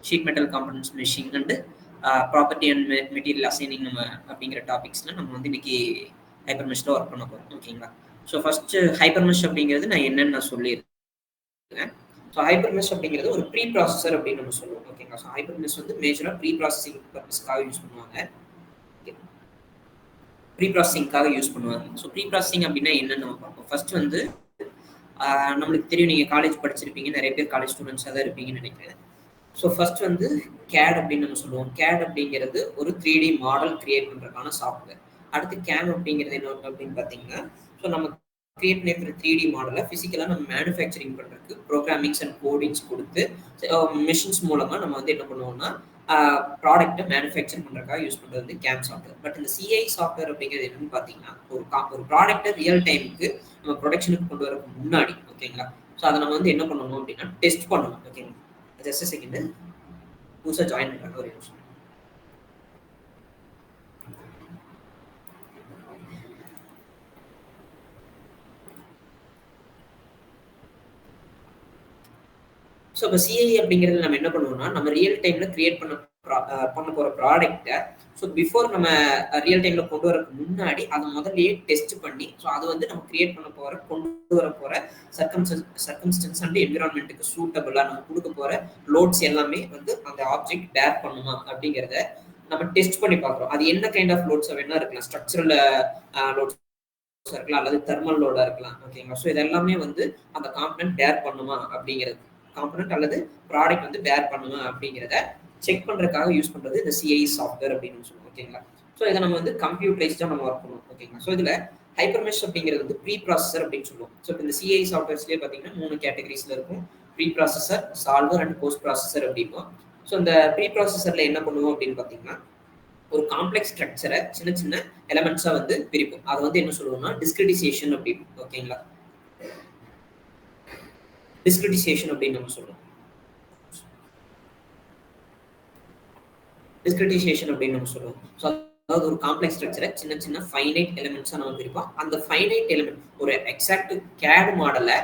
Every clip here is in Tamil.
Sheet metal components meshing and property and material assigning நம்ம அப்படிங்கிற டாபிக்ஸில் நம்ம வந்து இன்னைக்கு ஹைப்பர் மெஷ்ல ஒர்க் பண்ண போகிறோம். ஓகேங்களா? ஸோ ஃபர்ஸ்ட் ஹைப்பர் மெஷ் அப்படிங்கிறது நான் என்னன்னு நான் சொல்லியிருக்கேன். ஸோ ஹைப்பர் மெஷ் அப்படிங்கிறது ஒரு ப்ரீ ப்ராசஸர் அப்படின்னு நம்ம சொல்லுவோம். ஓகேங்களா? ஸோ ஹைப்பர் மெஷ் வந்து மேஜராக ப்ரீ ப்ராசஸிங் பர்பஸ்க்காக யூஸ் பண்ணுவாங்க. ப்ரீ ப்ராசஸிங்காக யூஸ் பண்ணுவாங்க. ஸோ ப்ரீ ப்ராசஸிங் அப்படின்னா என்னன்னு நம்ம பார்ப்போம். ஃபர்ஸ்ட் வந்து நம்மளுக்கு தெரியும், நீங்கள் காலேஜ் படிச்சிருப்பீங்க, நிறைய பேர் காலேஜ் ஸ்டூடெண்ட்ஸாக தான் இருப்பீங்கன்னு நினைக்கிறேன். ஸோ ஃபர்ஸ்ட் வந்து CAD அப்படின்னு நம்ம சொல்லுவோம். CAD அப்படிங்கிறது ஒரு 3D மாடல் கிரியேட் பண்ணுறதுக்கான சாஃப்ட்வேர். அடுத்து CAM அப்படிங்கிறது என்ன அப்படின்னு பார்த்தீங்கன்னா, ஸோ நம்ம கிரியேட் பண்ணிருக்கிற 3D மாடலை ஃபிசிக்கலாக நம்ம மேனுஃபேக்சரிங் பண்ணுறதுக்கு ப்ரோக்ராமிங்ஸ் அண்ட் கோடிங்ஸ் கொடுத்து மிஷின்ஸ் மூலமாக நம்ம வந்து என்ன பண்ணுவோம்னா ப்ராடக்ட்டை மேனுஃபேக்சர் பண்ணுறதுக்காக யூஸ் பண்ணுறது வந்து CAM சாஃப்ட்வேர். பட் இந்த CI சாஃப்ட்வேர் அப்படிங்கிறது என்னன்னு பார்த்தீங்கன்னா, ஒரு ப்ராடக்ட்டை ரியல் டைமுக்கு நம்ம ப்ரொடக்ஷனுக்கு கொண்டு வரதுக்கு முன்னாடி, ஓகேங்களா, ஸோ அதை நம்ம வந்து என்ன பண்ணணும் அப்படின்னா டெஸ்ட் பண்ணணும். ஓகேங்களா? ஜஸ்ட் செகண்ட், புதுசாக ஜாயின் பண்ணுறாங்க, ஒரு நிமிஷம். ஸோ இப்போ சிஐ அப்படிங்கிறது நம்ம என்ன பண்ணுவோம்னா, நம்ம ரியல் டைம்ல கிரியேட் பண்ண போற ப்ராடக்ட்டை ஸோ பிஃபோர் நம்ம ரியல் டைம்ல கொண்டு வரதுக்கு முன்னாடி அதை முதல்லயே டெஸ்ட் பண்ணி, ஸோ அது வந்து நம்ம கிரியேட் கொண்டு வர போற சர்க்கம்ஸ்டன்ஸ் அண்ட் என்விரான்மெண்ட்டுக்கு சூட்டபிளா நம்ம கொடுக்க போற லோட்ஸ் எல்லாமே வந்து அந்த ஆப்ஜெக்ட் பேர் பண்ணுமா அப்படிங்கிறத நம்ம டெஸ்ட் பண்ணி பார்க்குறோம். அது என்ன கைண்ட் ஆஃப் லோட்ஸ் வேணா இருக்கலாம், ஸ்ட்ரக்சரல் லோட்ஸ் இருக்கலாம் அல்லது தெர்மல் லோடா இருக்கலாம். ஓகேங்களா? ஸோ இதெல்லாமே வந்து அந்த காம்பனன்ட் பேர் பண்ணுமா அப்படிங்கிறது, காம்பனன்ட் அல்லது ப்ராடக்ட் வந்து பேர் பண்ணுமா அப்படிங்கிறத செக் பண்றதுக்காக யூஸ் பண்றது இந்த சிஐ சாஃப்ட்வேர் அப்படின்னு சொல்லுவோம். ஓகேங்களா? ஸோ இதை நம்ம வந்து கம்ப்யூட்டரைஸ்டா நம்ம ஒர்க் பண்ணுவோம். ஓகேங்களா? ஸோ இதுல ஹைப்பர் மெஷ் அப்படிங்கிறது வந்து ப்ரீ ப்ராசஸர் அப்படின்னு சொல்லுவோம். ஸோ இந்த சிஐ சாஃப்ட்வேர்ஸ்லேயே பார்த்தீங்கன்னா 3 கேட்டகரிஸ்ல இருக்கும். Pre processor, solver and post processor அப்படின்னும். ஸோ இந்த ப்ரீ ப்ராசஸர்ல என்ன பண்ணுவோம் அப்படின்னு பார்த்தீங்கன்னா, ஒரு காம்ப்ளெக்ஸ் ஸ்ட்ரக்சரை சின்ன சின்ன எலமெண்ட்ஸா வந்து பிரிப்போம். அதை வந்து என்ன சொல்லுவோம்னா டிஸ்கிரிட்டிசேஷன் அப்படின்னு. ஓகேங்களா? டிஸ்கிரிட்டிசேஷன் அப்படின்னு நம்ம சொல்லுவோம். டிஸ்கிரிட்டிசேஷன் அப்படின்னு நம்ம சொல்லுவோம். ஸோ அதாவது ஒரு காம்ப்ளெக்ஸ் ஸ்ட்ரக்சரை சின்ன சின்ன ஃபைனைட் எலிமெண்ட்ஸா நம்ம பிரிப்போம். அந்த ஃபைனைட் எலிமெண்ட் ஒரு எக்ஸாக்ட் CAD மாடலை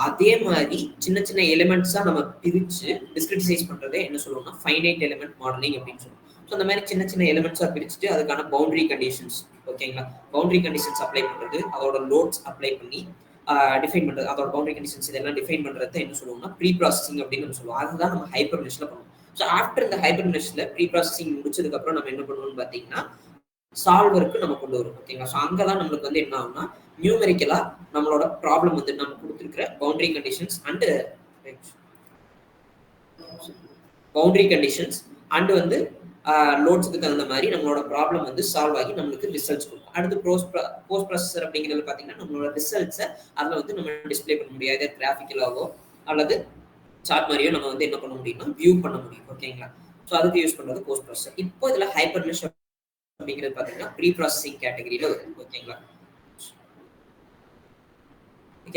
அதே மாதிரி சின்ன சின்ன எலிமெண்ட்ஸா நம்ம பிரிச்சு டிஸ்கிரிட்டிசைஸ் பண்றதே என்ன சொல்லுவோம்னா ஃபைனைட் எலிமெண்ட் மாடலிங் அப்படின்னு சொல்லுவோம். ஸோ அந்த மாதிரி சின்ன சின்ன எலிமெண்ட்ஸா பிரிச்சுட்டு அதுக்கான பவுண்டரி கண்டிஷன்ஸ், ஓகேங்களா, பவுண்டரி கண்டிஷன்ஸ் அப்ளை பண்றது, அதோட லோட்ஸ் அப்ளை பண்ணி டிஃபைன் பண்றது, அதோட பவுண்டரி கண்டிஷன்ஸ் இதெல்லாம் டிஃபைன் பண்றது என்ன சொல்லுவோம்னா ப்ரீ ப்ராசஸிங் அப்படின்னு நம்ம சொல்லுவோம். அதுதான் நம்ம ஹைப்பர் மெஷ்ல பண்ணுவோம். ஸோ ஆஃப்டர் இந்த ஹைப்பர் மெஷ்ல ப்ரீ ப்ராசஸிங் முடிச்சதுக்கு அப்புறம் நம்ம என்ன பண்ணுவோம்னு பார்த்தீங்கன்னா சால்வருக்கு நம்ம கொண்டு வரும். ஓகேங்களா? ஸோ அங்கதான் நம்மளுக்கு வந்து என்ன ஆகும்னா நியூமெரிக்கலா நம்மளோட ப்ராப்ளம் வந்து நம்ம கொடுத்துருக்கிற பவுண்டரி கண்டிஷன்ஸ் அண்ட் வந்து லோட்ஸ்க்கு தகுந்த மாதிரி நம்மளோட ப்ராப்ளம் வந்து சால்வ் ஆகி நம்மளுக்கு ரிசல்ட்ஸ் கொடுக்கும். அடுத்து போஸ்ட் ப்ராசஸர் அப்படிங்கிறது பார்த்தீங்கன்னா நம்மளோட ரிசல்ட்ஸை அதில் வந்து நம்ம டிஸ்பிளே பண்ண முடியாது, கிராஃபிக்கலாவோ அல்லது சார்ட் மாதிரியோ நம்ம வந்து என்ன பண்ண முடியும்னா வியூ பண்ண முடியும். ஓகேங்களா? ஸோ அதுக்கு யூஸ் பண்றது போஸ்ட் ப்ராசஸர். இப்போ இதில் ஹைப்பர் மெஷ் அப்படிங்கிறது பார்த்தீங்கன்னா ப்ரீ ப்ராசஸிங் கேட்டகரியில வரும். ஓகேங்களா?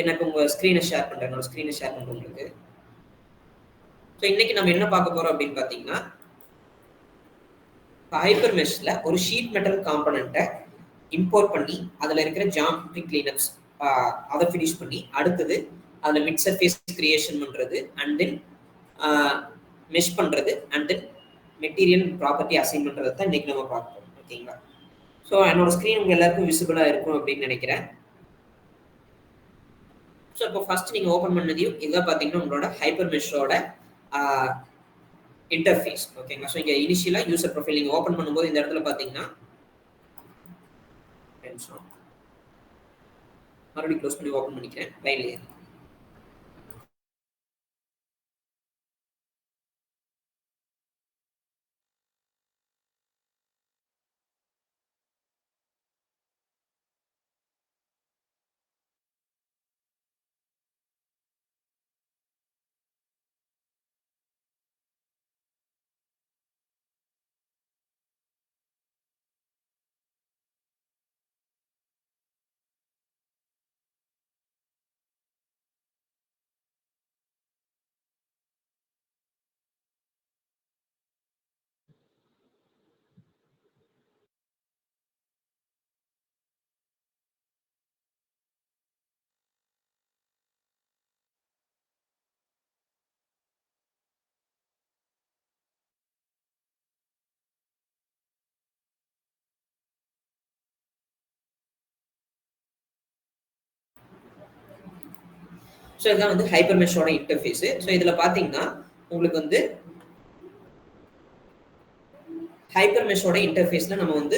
எனக்கு உங்க ஸ்க்ரீனை ஷேர் பண்றேன், என்னோட ஸ்க்ரீனை ஷேர் பண்றேன் உங்களுக்கு. ஸோ இன்னைக்கு நம்ம என்ன பார்க்க போறோம் அப்படின்னு பார்த்தீங்கன்னா, ஹைப்பர் மெஷ்ல ஒரு ஷீட் மெட்டல் காம்பனண்ட்டை இம்போர்ட் பண்ணி அதில் இருக்கிற ஜாமெட்ரி கிளீனப்ஸ் அதை ஃபினிஷ் பண்ணி அடுத்தது அதில் மிட் சர்ஃபேஸ் கிரியேஷன் பண்றது அண்ட் தென் மெஷ் பண்றது and then material property assign பண்றது தான் இன்னைக்கு நம்ம பார்க்க போறோம். ஓகேங்களா? ஸோ என்னோட ஸ்க்ரீன் உங்க எல்லாருக்கும் விசிபிளா இருக்கும் அப்படின்னு நினைக்கிறேன். ஸோ இப்போ ஃபர்ஸ்ட் நீங்க ஓப்பன் பண்ணதையும் இதான் பார்த்தீங்கன்னா உங்களோட ஹைப்பர் மெஷோட இன்டர்ஃபேஸ். ஓகேங்களா? ஸோ இங்க இனிஷியலா யூசர் ப்ரொஃபைல் நீங்க ஓப்பன் பண்ணும்போது இந்த இடத்துல பார்த்தீங்கன்னா மறுபடியும் க்ளோஸ் பண்ணி ஓப்பன் பண்ணிக்கிறேன் லைன்லேயே. ஸோ இதுதான் வந்து ஹைப்பர் மெஷோட இன்டர்ஃபேஸ். ஸோ இதுல பாத்தீங்கன்னா உங்களுக்கு வந்து ஹைப்பர் மெஷோட இன்டர்ஃபேஸ்ல நம்ம வந்து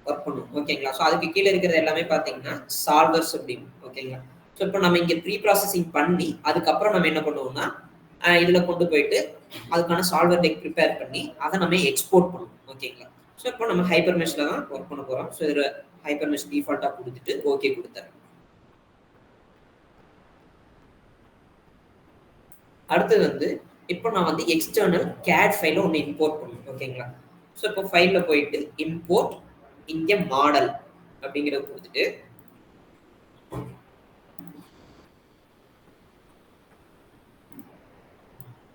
ஒர்க் பண்ணும். ஓகேங்களா? ஸோ அதுக்கு கீழே இருக்கிறது எல்லாமே பாத்தீங்கன்னா சால்வர்ஸ் அப்படின்னு. ஓகேங்களா? ஸோ இப்போ நம்ம இங்க ப்ரீ ப்ராசஸிங் பண்ணி அதுக்கப்புறம் நம்ம என்ன பண்ணுவோம்னா இதுல கொண்டு போயிட்டு அதுக்கான சால்வர் டெக் ப்ரிப்பேர் பண்ணி அதை நம்ம எக்ஸ்போர்ட் பண்ணுவோம். ஓகேங்களா? ஸோ இப்போ நம்ம ஹைப்பர் மெஷ்ல தான் ஒர்க் பண்ண போறோம். ஸோ இதுல ஹைப்பர் மெஷ் டிஃபால்ட்டா கொடுத்துட்டு ஓகே கொடுத்துறேன். அடுத்தது வந்து இப்போ நான் வந்து எக்ஸ்டர்னல் கேட் ஃபைல ஒன்று இம்போர்ட் பண்ணுவேன். ஓகேங்களா? ஸோ இப்போ ஃபைல்ல போயிட்டு இம்போர்ட் இங்க மாடல் அப்படிங்கிறத கொடுத்துட்டு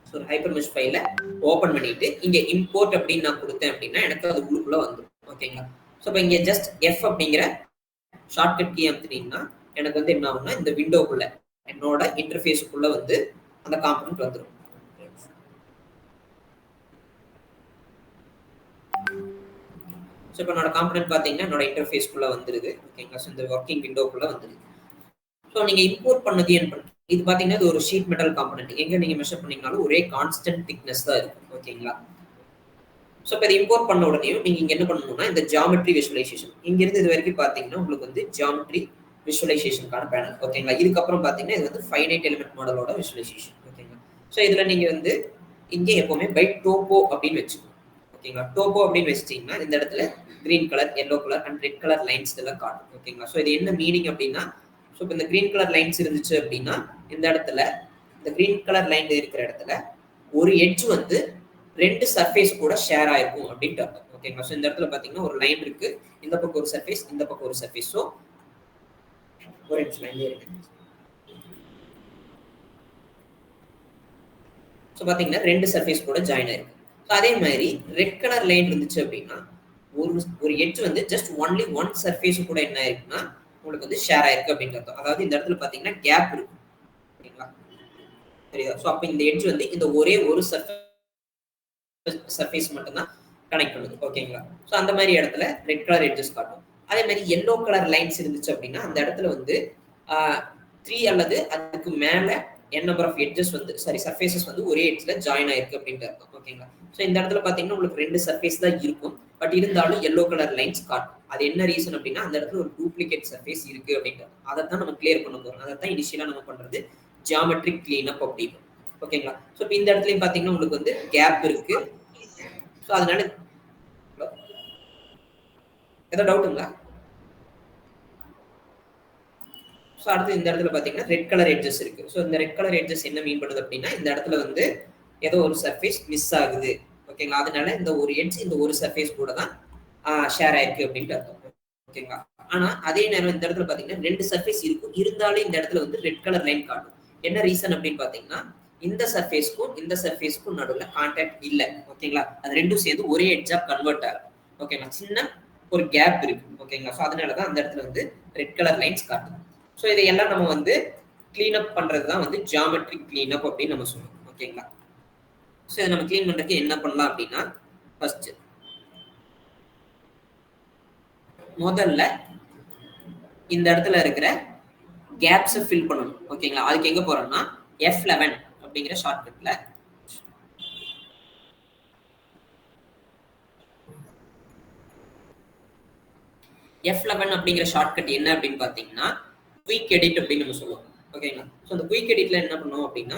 ஸோ ஹைப்பர் மெஷ் ஃபைலை ஓப்பன் பண்ணிட்டு இங்க இம்போர்ட் அப்படின்னு நான் கொடுத்தேன் அப்படின்னா எனக்கு அது உள்ளுக்குள்ள வந்துடும். ஓகேங்களா? ஸோ இப்போ இங்க ஜஸ்ட் எஃப் அப்படிங்கிற ஷார்ட்கட் கீ அமுத்தினீங்கன்னா எனக்கு வந்து என்ன ஆகும்னா இந்த விண்டோக்குள்ள என்னோட இன்டர்ஃபேஸுக்குள்ள வந்து அந்த காம்பனன்ட் வந்துடும். ஸோ இப்போ என்னோட காம்பனன்ட் பார்த்தீங்கன்னா என்னோட இன்டர்ஃபேஸ்க்குள்ள வந்துருது. ஓகேங்களா? ஸோ இந்த ஒர்க்கிங் விண்டோக்குள்ள வந்துருது. ஸோ நீங்க இம்போர்ட் பண்ணது இது பாத்தீங்கன்னா இது ஒரு ஷீட் மெட்டல் காம்பனன்ட். எங்க நீங்க மெஷர் பண்ணீங்கனாலும் ஒரே கான்ஸ்டன்ட் திக்னஸ் தான் இருக்கும். ஓகேங்களா? ஸோ இப்போ இதை இம்போர்ட் பண்ண உடனே நீங்க இங்க என்ன பண்ணணும்னா இந்த ஜியாமெட்ரி விசுவலைசேஷன் இங்க இருந்து இது வரைக்கும் பாத்தீங்கன்னா உங்களுக்கு வந்து ஜியாமெட்ரி விசுவலைசேஷனுக்கான பேனல். ஓகேங்களா? இதுக்கப்புறம் பாத்தீங்கன்னா இது வந்து ஃபைனைட் எலிமெண்ட் மாடலோட விசுவலைசேஷன். ஓகேங்களா? ஸோ இதுல நீங்க வந்து இங்க எப்பவுமே பை டோப்போ அப்படின்னு வச்சுக்கணும். ஓகேங்களா? டோப்போ அப்படின்னு வச்சிட்டீங்கன்னா இந்த இடத்துல green colour, yellow colour and red colour lines இதெல்லாம் காட்டும். ஓகேங்களா? ஸோ இது என்ன மீனிங் அப்படின்னா ஸோ இப்போ இந்த கிரீன் கலர் லைன்ஸ் இருந்துச்சு அப்படின்னா இந்த இடத்துல இந்த கிரீன் கலர் லைன் இருக்கிற இடத்துல ஒரு எட்ஜ் வந்து ரெண்டு சர்ஃபேஸ் கூட ஷேர் ஆயிருக்கும் அப்படின்ட்டு அர்த்தம். ஓகேங்களா? ஸோ இந்த இடத்துல பாத்தீங்கன்னா ஒரு லைன் இருக்கு, இந்த பக்கம் ஒரு சர்ஃபேஸ், இந்த பக்கம் ஒரு சர்ஃபேஸ். ஸோ ஒரு எட்ஜ் லைன் இருக்கு. ஸோ பாத்தீங்கன்னா ரெண்டு சர்ஃபேஸ் கூட ஜாயின் ஆயிருக்கு. ஸோ அதே மாதிரி ரெட் கலர் லைன் இருந்துச்சு அப்படின்னா ஒரு எட்ஜ் வந்து ஜஸ்ட் ஒன்லி ஒன் சர்ஃபேஸ் கூட என்ன ஆயிருக்குன்னா உங்களுக்கு வந்து ஷேர் ஆயிருக்கு அப்படின்னு அர்த்தம். அதாவது இந்த இடத்துல பாத்தீங்கன்னா கேப் இருக்கு. ஓகேங்களா? சரியா? ஸோ அப்போ இந்த எட்ஜ் வந்து இந்த ஒரே ஒரு சர்ஃபேஸ் மட்டும் தான் கனெக்ட் பண்ணுது. ஓகேங்களா? ஸோ அந்த மாதிரி இடத்துல ரெட் கலர் எட்ஜஸ் காட்டும். அதே மாதிரி எல்லோ கலர் லைன்ஸ் இருந்துச்சு அப்படின்னா அந்த இடத்துல வந்து 3 அல்லது அதுக்கு மேல n நம்பர் ஆஃப் எட்ஜஸ் வந்து சர்ஃபேசஸ் வந்து ஒரே எட்ஜ்ல ஜாயின் ஆயிருக்கு அப்படின்ட்டு அர்த்தம். ஓகேங்களா? ஸோ இந்த இடத்துல பாத்தீங்கன்னா உங்களுக்கு ரெண்டு சர்ஃபேஸ் தான் இருக்கும். பட் இருந்தாலும் எல்லோ கலர் லைன்ஸ் காட்டும். அது என்ன ரீசன் அப்படின்னா அந்த இடத்துல ஒரு டூப்ளிகேட் சர்ஃபேஸ் இருக்கு அப்படின்ட்டு அதை தான் நம்ம கிளியர் பண்ண போறோம். அதை தான் இனிஷியலா நம்ம பண்றது ஜியாமெட்ரிக் கிளீன் அப் அப்படின்னு. ஓகேங்களா? ஸோ இப்போ இந்த இடத்துலயும் பாத்தீங்கன்னா உங்களுக்கு வந்து கேப் இருக்கு. ஸோ அதனால ஏதோ டவுட்டுங்களா? ஸோ அடுத்து இந்த இடத்துல பாத்தீங்கன்னா ரெட் கலர் எட்ஜஸ் இருக்கு. ஸோ இந்த ரெட் கலர் எட்ஜஸ் என்ன மீன் பண்ணுது அப்படின்னா இந்த இடத்துல வந்து ஏதோ ஒரு சர்ஃபேஸ் மிஸ் ஆகுது. ஓகேங்களா? அதனால இந்த ஒரு எட்ஜ் இந்த ஒரு சர்ஃபேஸ் கூட தான் ஷேர் ஆயிருக்கு அப்படின்ட்டு அர்த்தம். ஓகேங்களா? ஆனா அதே நேரம் இந்த இடத்துல பாத்தீங்கன்னா ரெண்டு சர்ஃபேஸ் இருக்கும், இருந்தாலும் இந்த இடத்துல வந்து ரெட் கலர் லைன் காட்டும். என்ன ரீசன் அப்படின்னு பாத்தீங்கன்னா இந்த சர்ஃபேஸ்க்கும் இந்த சர்ஃபேஸ்க்கும் நடுவில் கான்டாக்ட் இல்ல. ஓகேங்களா? அது ரெண்டும் சேர்ந்து ஒரே எட்ஜா கன்வெர்ட் ஆகும். ஓகேங்களா? சின்ன ஒரு கேப் இருக்கு. ஓகேங்களா? ஸோ அதனாலதான் அந்த இடத்துல வந்து ரெட் கலர் லைன்ஸ் காட்டும். ஸோ இதையெல்லாம் நம்ம வந்து கிளீன் அப் பண்றது தான் வந்து ஜியாமெட்ரிக் கிளீன் அப் அப்படின்னு நம்ம சொல்லுவோம். ஓகேங்களா? ஸோ இதை நம்ம கிளீன் பண்றதுக்கு என்ன பண்ணலாம் அப்படின்னா ஃபர்ஸ்ட் முதல்ல இந்த இடத்துல இருக்கிற கேப்ஸை ஃபில் பண்ணணும். ஓகேங்களா? அதுக்கு எங்க போறோம்னா F11 அப்படிங்கிற ஷார்ட்கட்ல F11 அப்படிங்கிற ஷார்ட்கட் என்ன அப்படின்னு பாத்தீங்கன்னா குயிக் எடிட் அப்படின்னு நம்ம சொல்லுவோம். ஓகேங்களா? ஸோ அந்த குயிக் எடிட்ல என்ன பண்ணுவோம் அப்படின்னா